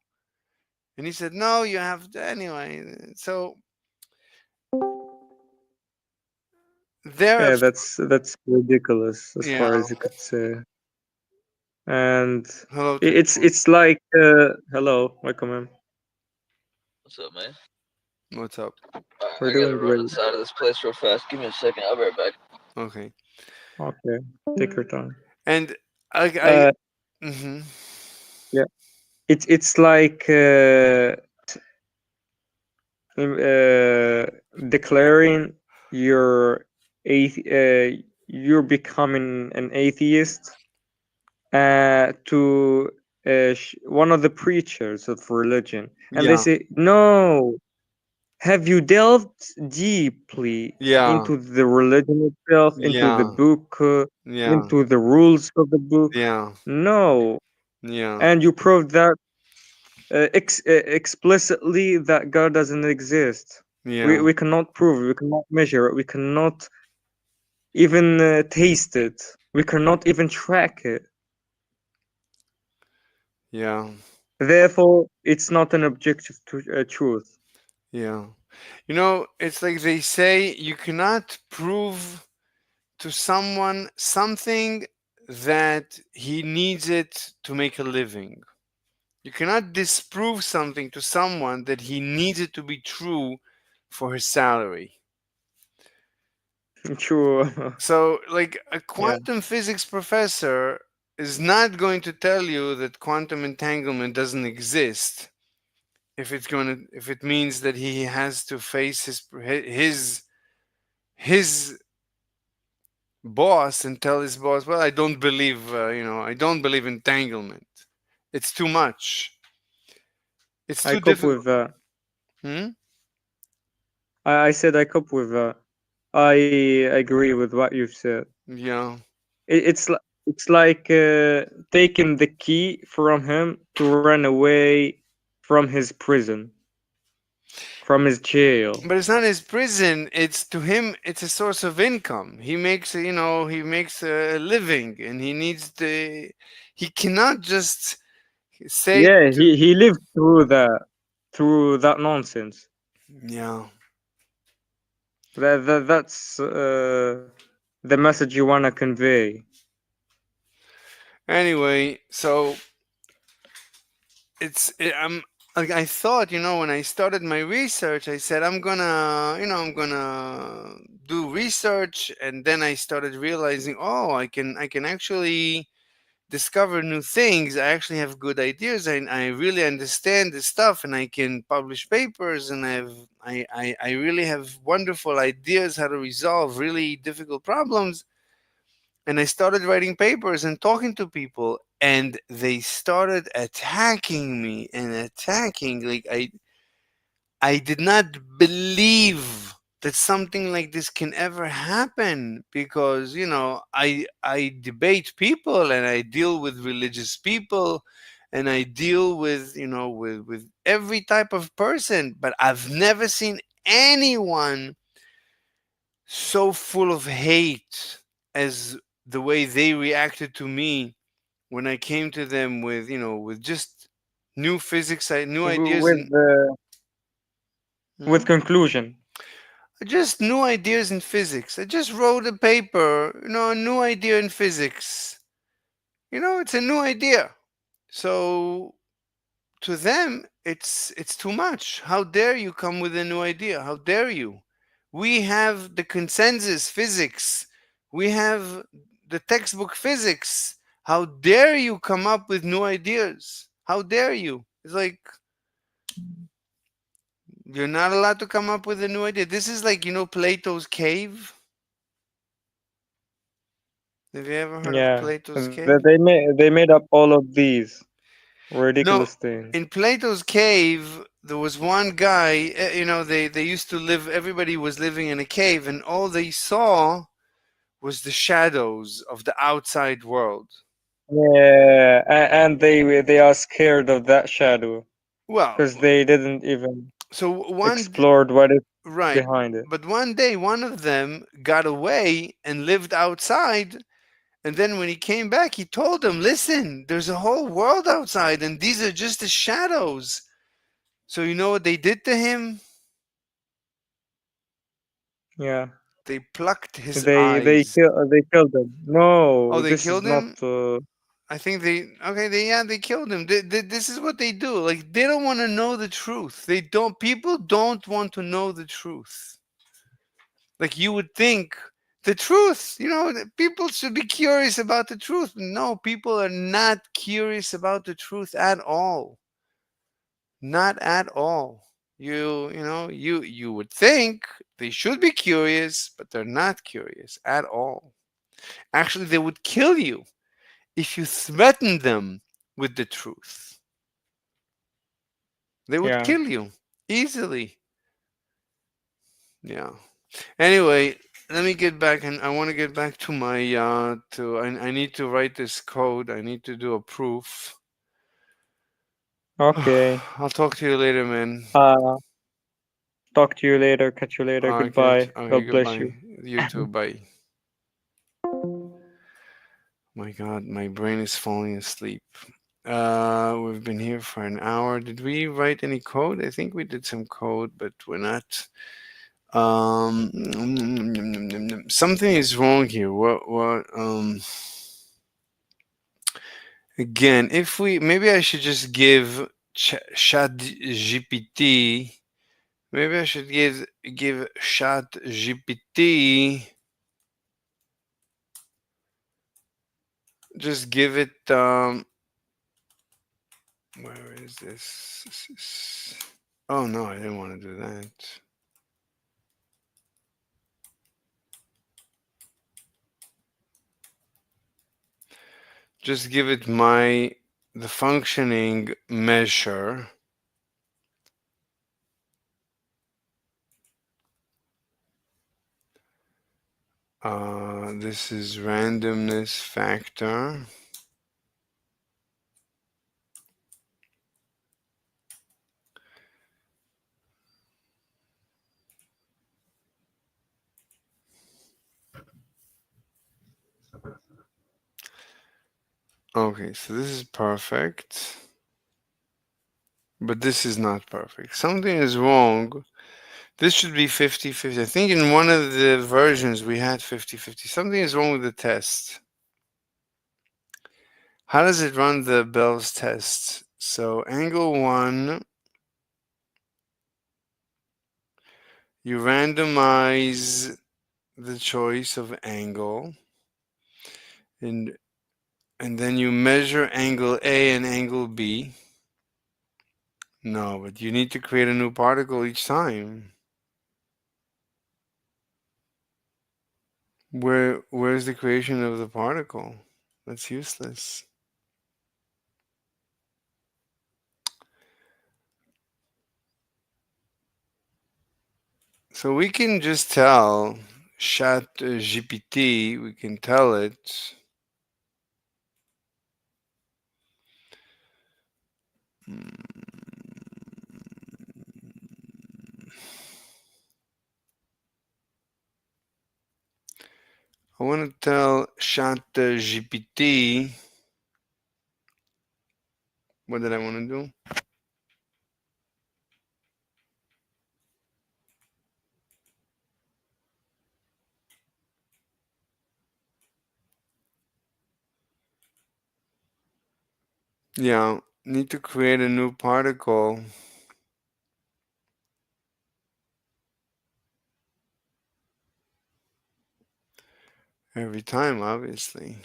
And he said, no, you have to. Anyway, so there, Yeah, that's ridiculous as yeah. far as you could say. And Hello to you. it's like hello, welcome in. What's up, man? What's up? Alright, We're I gotta doing run great. inside of this place real fast. Give me a second. I'll be right back. Okay. Okay, take your time. And Uh, mhm. yeah, it's like uh, declaring your you're becoming an atheist to one of the preachers of religion, and they Yeah, say, "No, have you delved deeply yeah, into the religion itself, into the yeah, book, yeah, into the rules of the book? yeah, No, yeah, and you proved that explicitly that God doesn't exist. yeah, We cannot prove it, we cannot measure it, we cannot even taste it, we cannot even track it. yeah, Therefore, it's not an objective truth." yeah. It's like they say you cannot prove to someone something that he needs it to make a living. You cannot disprove something to someone that he needs it to be true for his salary. True. So, like, a Yeah. quantum physics professor is not going to tell you that quantum entanglement doesn't exist if it means that he has to face his boss and tell his boss, well, I don't believe, I don't believe entanglement. It's too much. It's I too cope difficult. with that. Hmm? I said I cope with that. I agree with what you've said. Yeah. It's like taking the key from him to run away from his prison, from his jail. But it's not his prison. It's to him. It's a source of income. He makes, he makes a living, and he needs to. He cannot just say Yeah, to. he lived through that nonsense. Yeah. That's the message you wanna convey. Anyway, so I'm like, I thought, when I started my research, I said I'm gonna do research, and then I started realizing, oh, I can actually discover new things. I actually have good ideas. I really understand this stuff, and I can publish papers, and I really have wonderful ideas how to resolve really difficult problems. And I started writing papers and talking to people, and they started attacking me and attacking. Like, I did not believe that something like this can ever happen, because I debate people, and I deal with religious people, and I deal with with every type of person, but I've never seen anyone so full of hate as the way they reacted to me when I came to them with with just new physics, new ideas, With and with Mhm. conclusion. Just new ideas in physics. I just wrote a paper, a new idea in physics. It's a new idea. So to them, it's too much. How dare you come with a new idea? How dare you? We have the consensus physics. We have the textbook physics. How dare you come up with new ideas? How dare you? It's like, you're not allowed to come up with a new idea. This is like, Plato's cave. Have you ever heard of Yeah, Plato's cave? they made up all of these No, ridiculous things. in Plato's cave, there was one guy, they used to live, everybody was living in a cave, and all they saw was the shadows of the outside world. Yeah, and they are scared of that shadow Well, because they didn't even so explored what is right, behind it. but one day one of them got away and lived outside. And then when he came back, he told them, listen, there's a whole world outside, and these are just the shadows. So you know what they did to him? Yeah, They plucked his they eyes. killed them. Oh, No, they this is killed not. him? I think they killed him. This is what they do. Like, they don't want to know the truth. People don't want to know the truth. Like, you would think the truth, that people should be curious about the truth. No, people are not curious about the truth at all. Not at all. You would think they should be curious, but they're not curious at all. Actually, they would kill you if you threaten them with the truth. They would Yeah. kill you easily. Yeah. Anyway, let me get back, and I want to get back to my to I need to write this code. I need to do a proof. Okay. I'll talk to you later, man. Uh, talk to you later. Catch you later. Okay, Goodbye. okay, God bless you. goodbye. You too. Bye. My God, my brain is falling asleep. We've been here for an hour. Did we write any code? I think we did some code, but we're not. Something is wrong here. Again, if we, maybe I should just give Chat GPT, maybe I should give Chat GPT, just give it, where is this? Oh no, I didn't want to do that. Just give it the functioning measure. This is randomness factor. Okay, so this is perfect. But this is not perfect. Something is wrong. This should be 50-50. I think in one of the versions we had 50-50. Something is wrong with the test. How does it run the Bell's test? So angle 1, you randomize the choice of angle, and then you measure angle A and angle B. No, but you need to create a new particle each time. Where's the creation of the particle? That's useless. So we can just tell Chat GPT, we can tell it, I want to tell Chat GPT, what did I want to do? Yeah, need to create a new particle every time, obviously.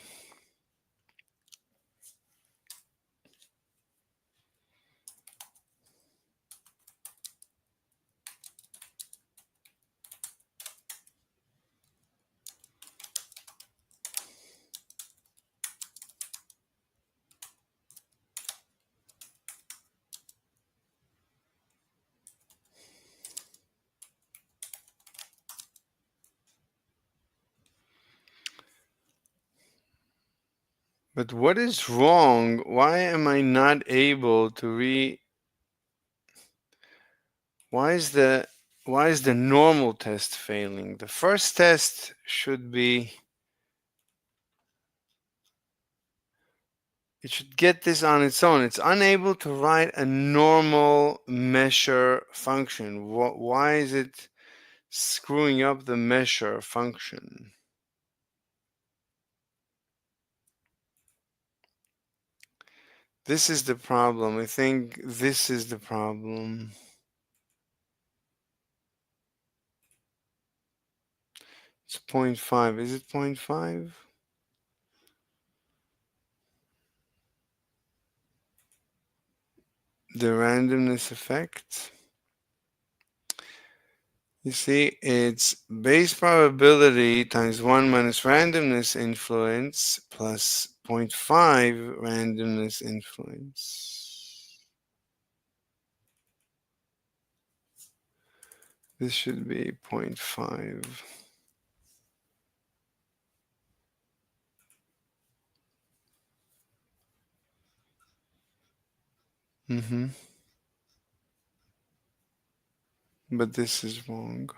But what is wrong? Why am I not able to why is the normal test failing? The first test should be, it should get this on its own. It's unable to write a normal measure function. Why is it screwing up the measure function? This is the problem. I think this is the problem. It's 0.5. Is it 0.5? The randomness effect. You see, it's base probability times 1 minus randomness influence plus 0.5 randomness influence. This should be 0.5. But this is wrong.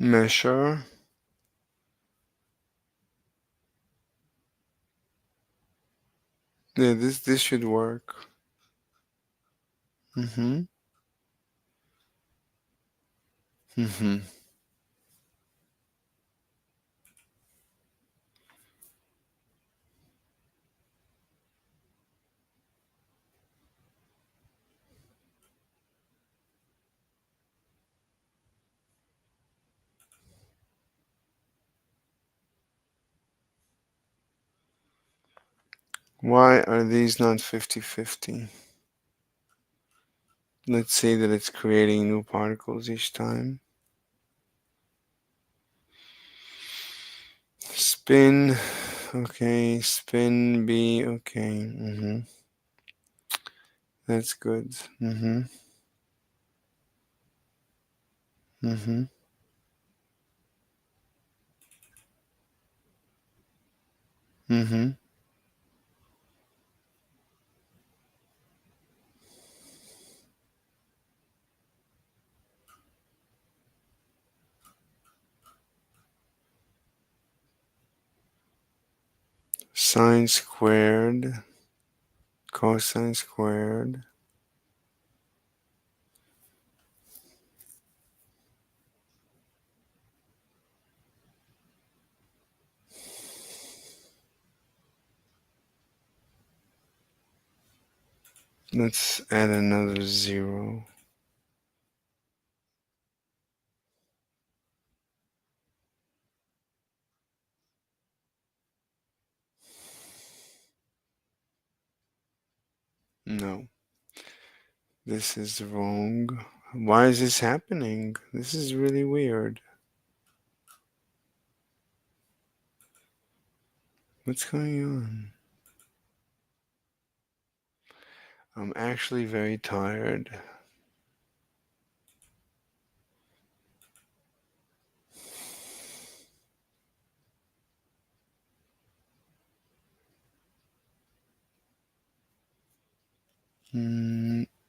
Measure. Yeah, this should work. Mm-hmm. Mm-hmm. Why are these not 50-50? Let's say that it's creating new particles each time. Spin, okay, spin B, okay, that's good, mm-hmm. Sine squared, cosine squared, let's add another 0. No, this is wrong. Why is this happening? This is really weird. What's going on? I'm actually very tired.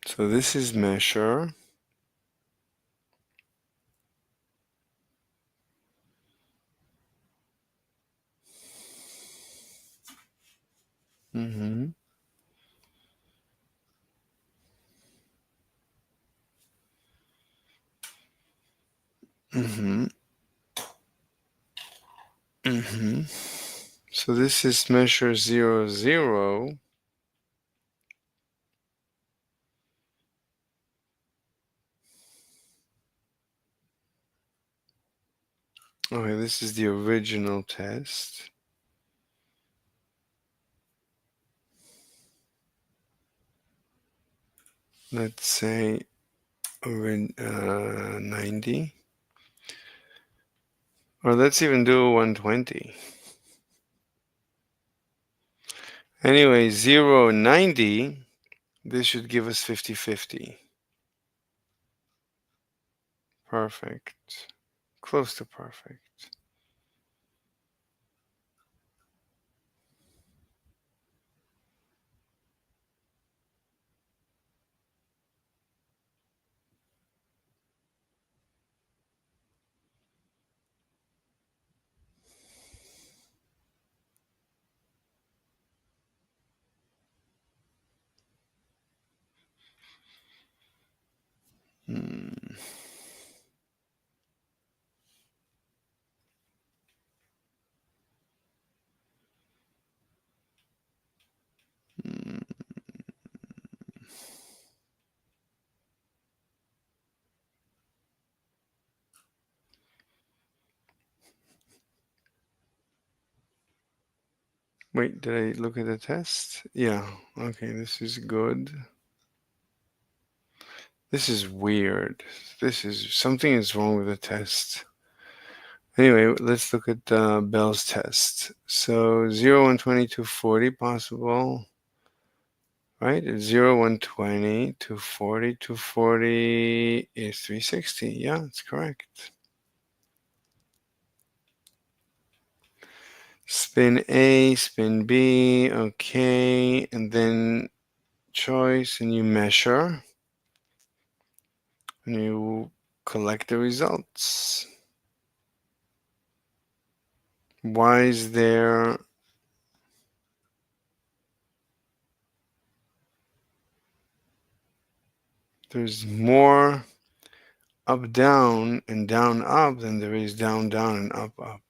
So this is measure. Mm-hmm. Mm-hmm. Mm-hmm. So this is measure 0, 0. Okay, this is the original test. Let's say 90. Or let's even do 120. Anyway, 0, 90. This should give us 50-50. Perfect. Close to perfect. Hmm. Hmm. Wait, did I look at the test? Yeah, okay, this is good. This is weird. Something is wrong with the test. Anyway, let's look at Bell's test. So 0, 120, 240 possible. Right? 0, 120, 240, 240 is 360. Yeah, that's correct. Spin A, spin B, okay, and then choice, and you measure, and you collect the results. Why is there there's more up down and down up than there is down down and up up?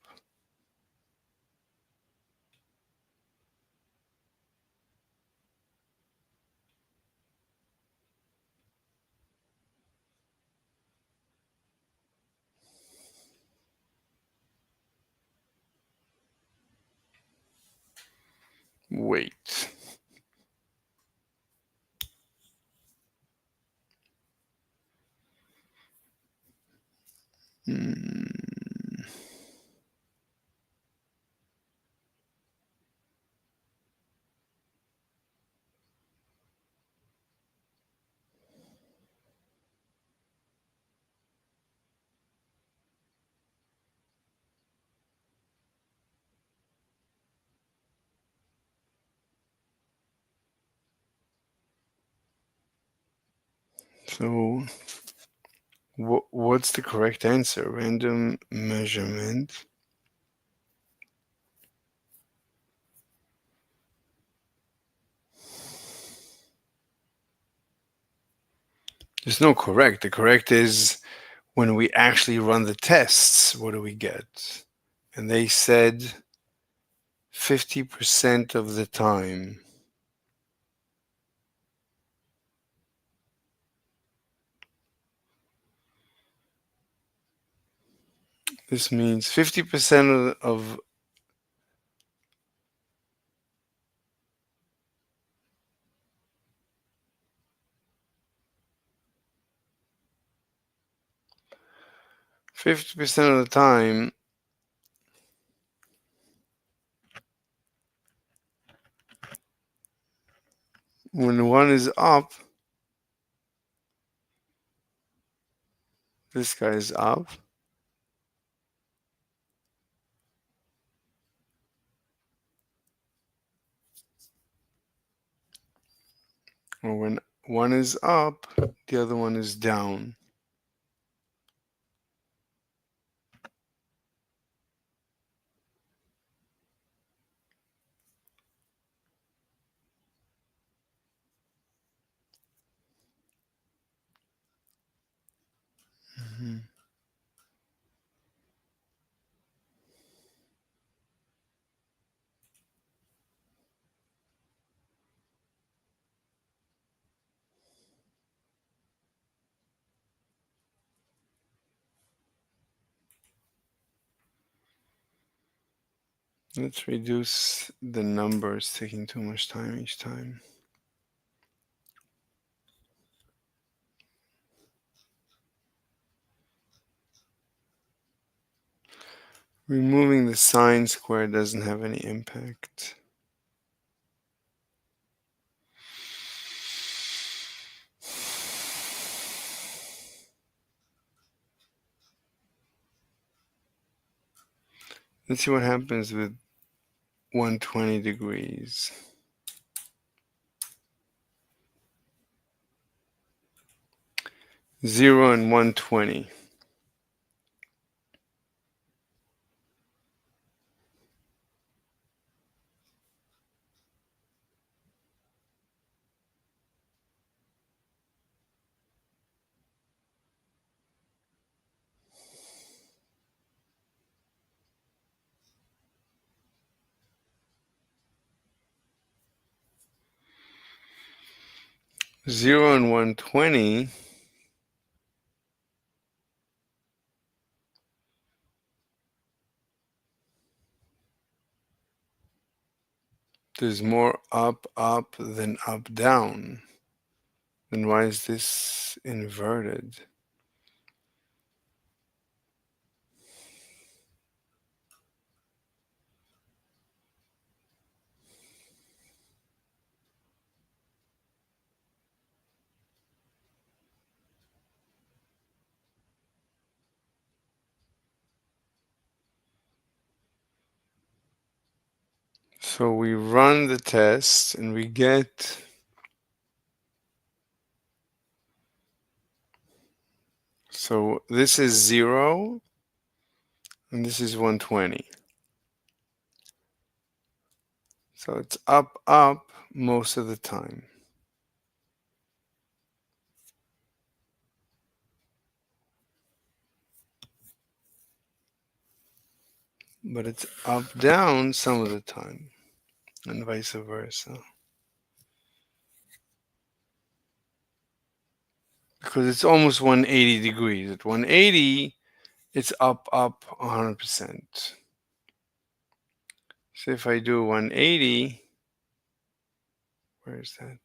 Wait. Hmm. So, what's the correct answer? Random measurement. There's no correct. The correct is when we actually run the tests, what do we get? And they said 50% of the time. This means 50% of 50% of the time, when one is up, this guy is up. Or when one is up, the other one is down. Mhm. Let's reduce the numbers, taking too much time each time. Removing the sine square doesn't have any impact. Let's see what happens with 120 degrees. 0 and 120. Zero and 120. There's more up, up than up, down. Then why is this inverted? So we run the test and we get so this is 0 and this is 120. So it's up, up most of the time. But it's up, down some of the time, and vice versa. Because it's almost 180 degrees. At 180, it's up, up 100%. So if I do 180, where is that?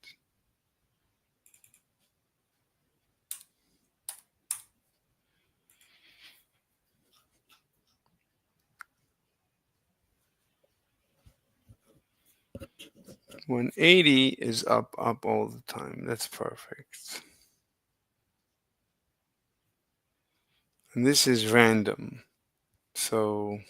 One 80 is up, up all the time. That's perfect. And this is random. So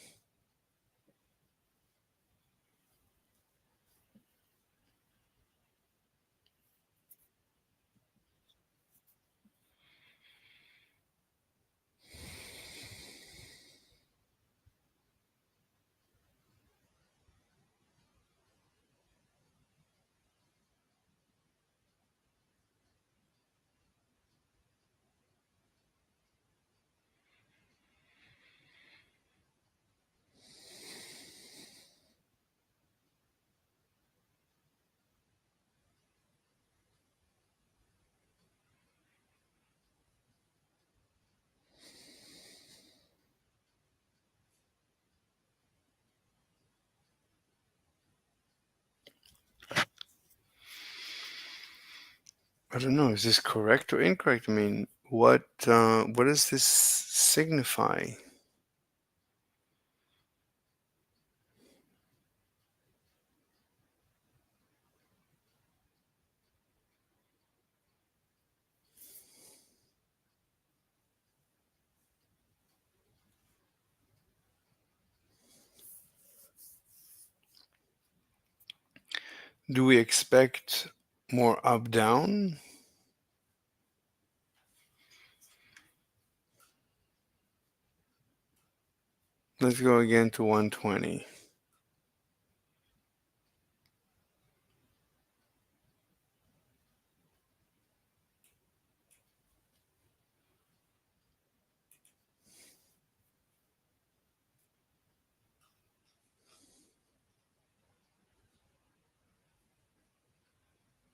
I don't know, is this correct or incorrect? I mean, what does this signify? Do we expect more up down? Let's go again to 120.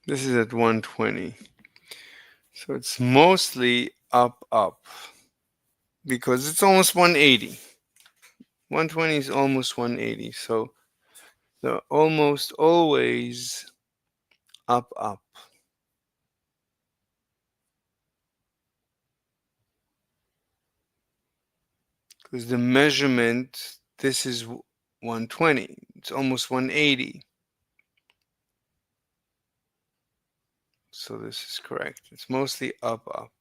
This is at 120. So it's mostly up, up. Because it's almost 180. 120 is almost 180. So they're almost always up, up. Because the measurement, this is 120. It's almost 180. So this is correct. It's mostly up, up.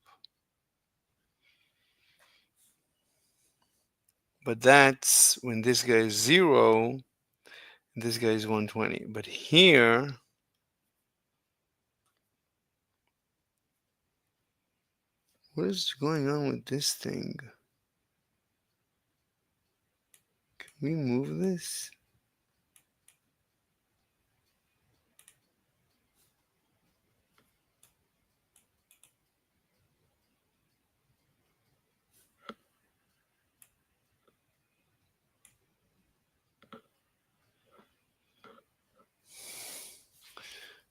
But that's when this guy is 0 and this guy is 120. But here, what is going on with this thing? Can we move this?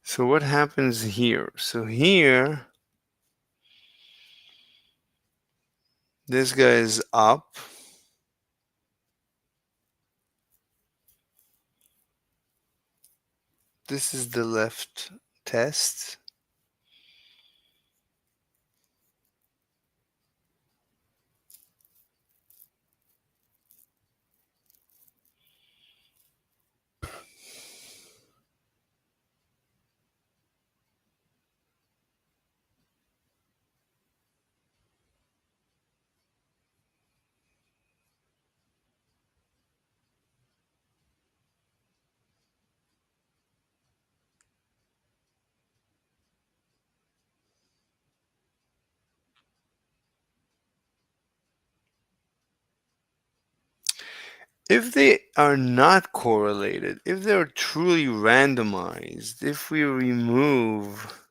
So what happens here? So here, this guy is up. This is the left test. If they are not correlated, if they're truly randomized, if we remove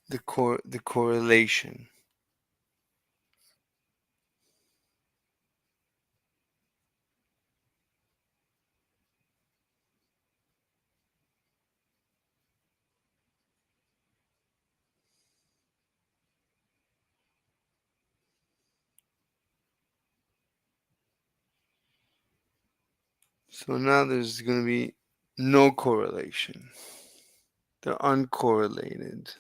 the correlation, so now there's going to be no correlation. They're uncorrelated.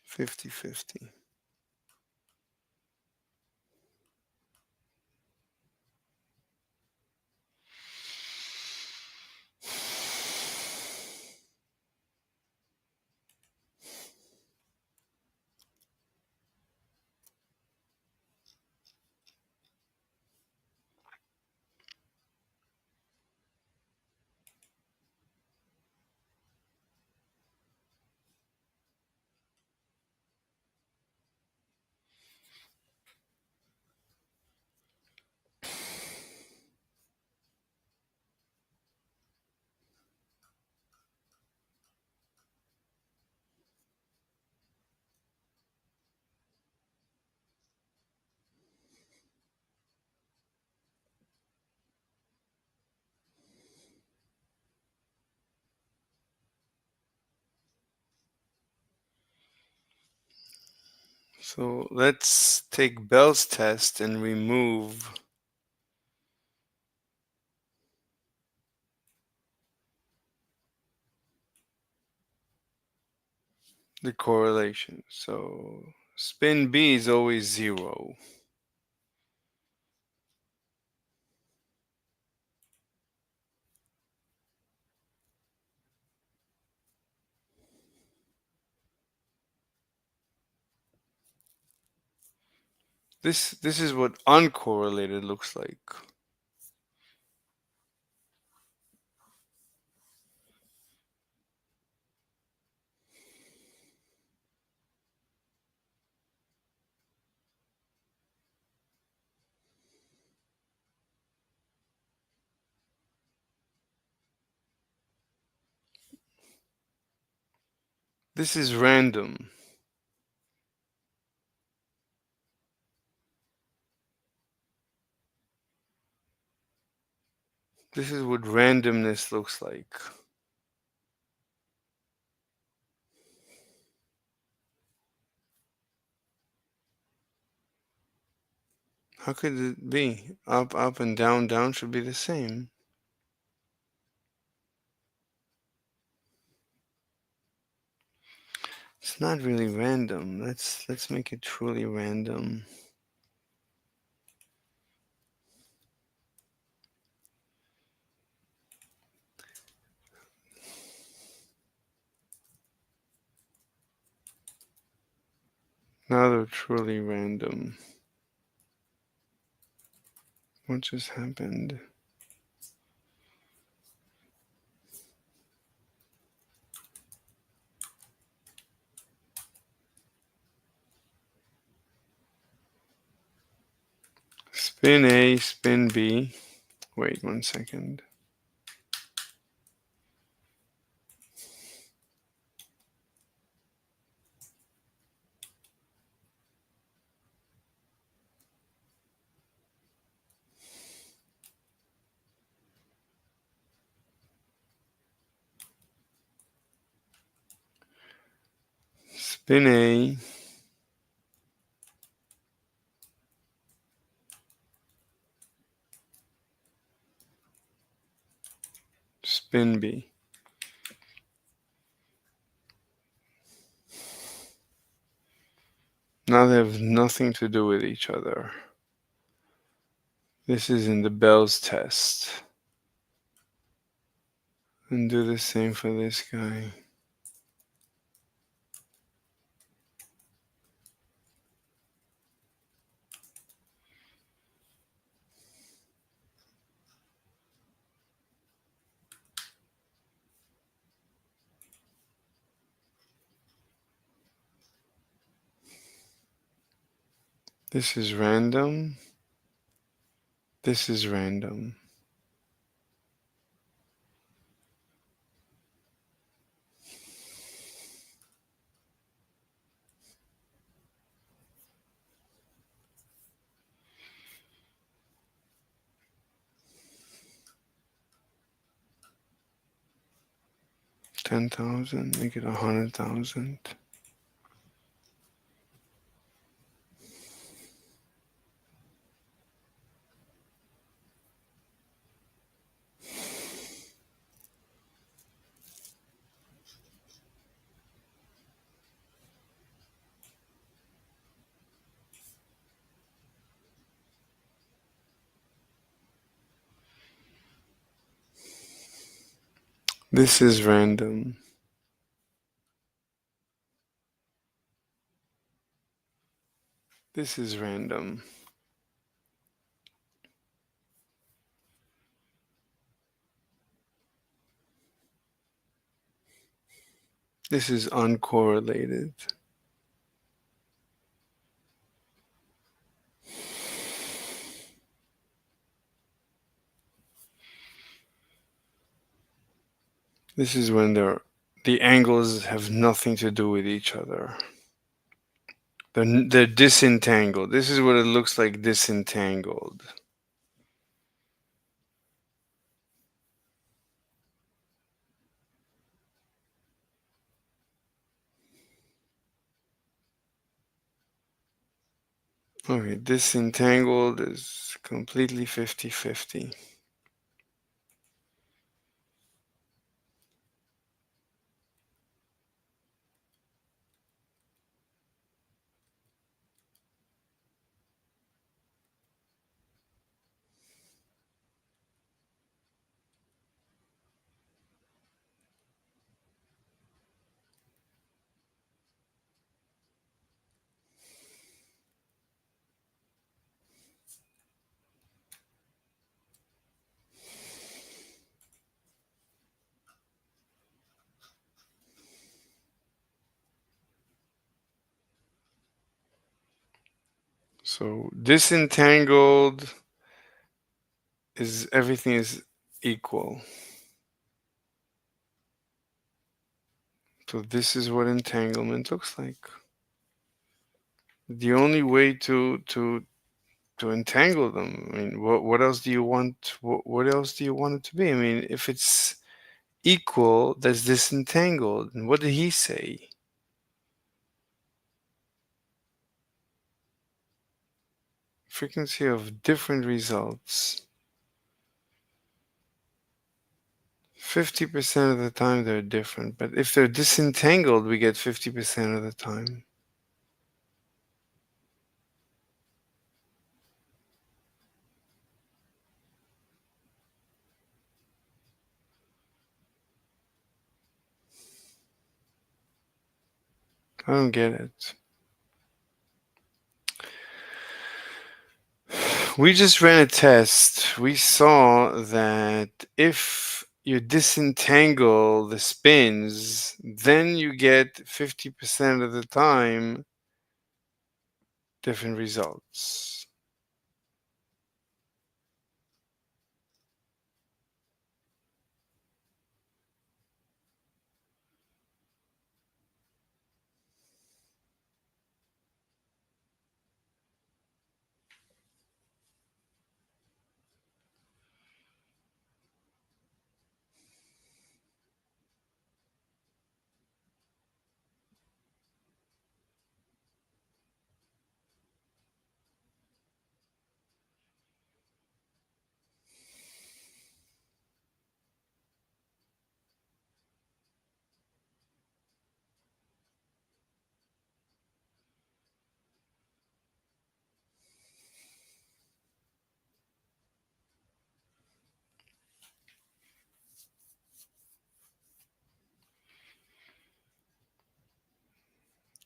Fifty-fifty. So let's take Bell's test and remove the correlation. So spin B is always 0. This is what uncorrelated looks like. This is random. This is what randomness looks like. How could it be? Up, up, and down, down should be the same. It's not really random. Let's make it truly random. Now they're truly random. What just happened? Spin A, spin B. Wait 1 second. Spin A. Spin B. Now they have nothing to do with each other. This is in the Bell's test. And do the same for this guy. This is random. This is random. $10,000, make it 100,000. This is random. This is random. This is uncorrelated. This is when the angles have nothing to do with each other. They're disentangled. This is what it looks like, disentangled. Okay, disentangled is completely 50-50. So disentangled is everything is equal. So this is what entanglement looks like. The only way to entangle them, I mean, what else do you want? What else do you want it to be? I mean, if it's equal, that's disentangled. And what did he say? Frequency of different results. 50% of the time they're different, but if they're disentangled, we get 50% of the time. I don't get it. We just ran a test. We saw that if you disentangle the spins, then you get 50% of the time different results.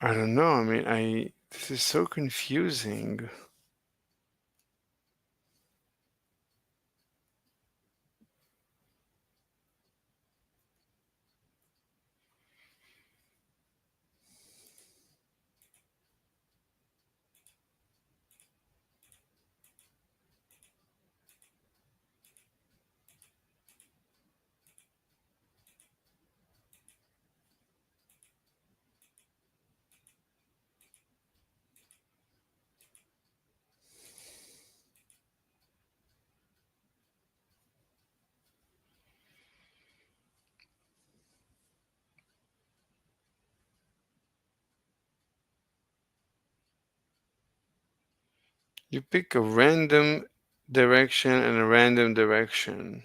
I don't know. I mean, this is so confusing. You pick a random direction and a random direction.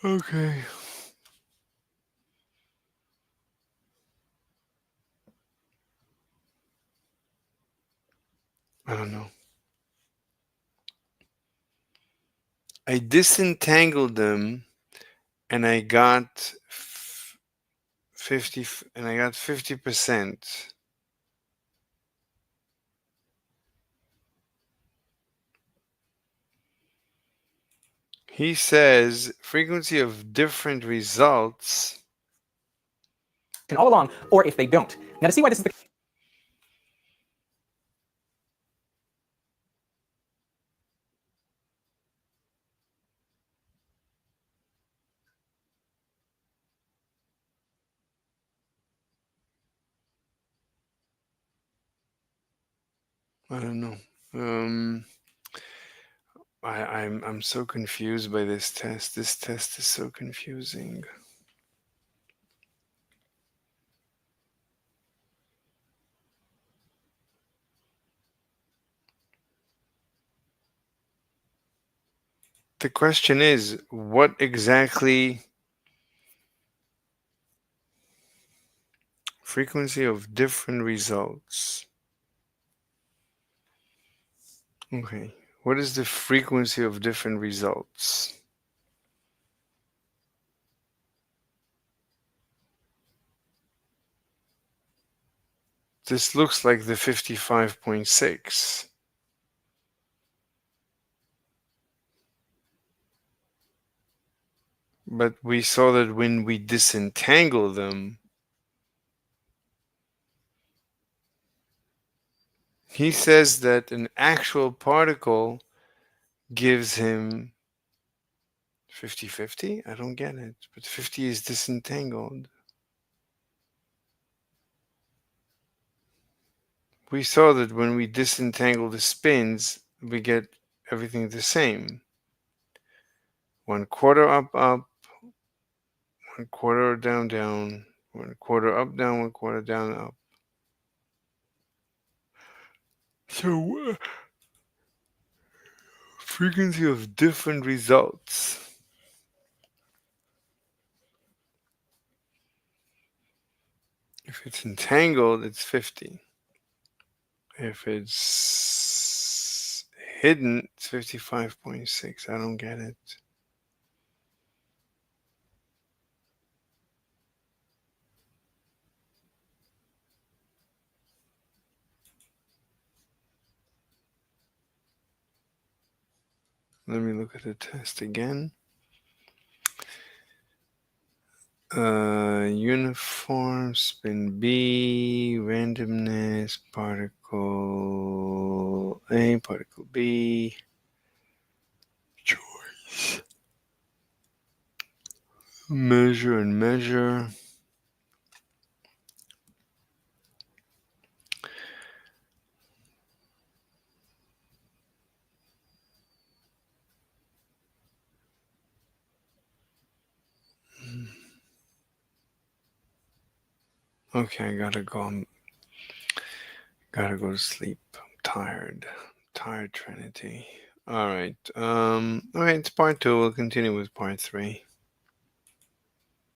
Okay. I don't know. I disentangled them and I got 50%. He says frequency of different results. all along, or if they don't. Now, to see why this is the I don't know. I'm so confused by this test. This test is so confusing. The question is, what exactly frequency of different results? Okay, what is the frequency of different results? This looks like the 55.6. But we saw that when we disentangle them, he says that an actual particle gives him 50-50? I don't get it. But 50 is disentangled. We saw that when we disentangle the spins, we get everything the same. 1/4 up, up, 1/4 down, down, 1/4 up, down, 1/4 down, up. So, frequency of different results. If it's entangled, it's 50. If it's hidden, it's 55.6. I don't get it. Let me look at the test again. Uniform, spin B, randomness, particle A, particle B, choice, measure and measure. Okay, I gotta go. Gotta go to sleep. I'm tired. Tired, Trinity. All right. All right. It's part 2. We'll continue with part 3.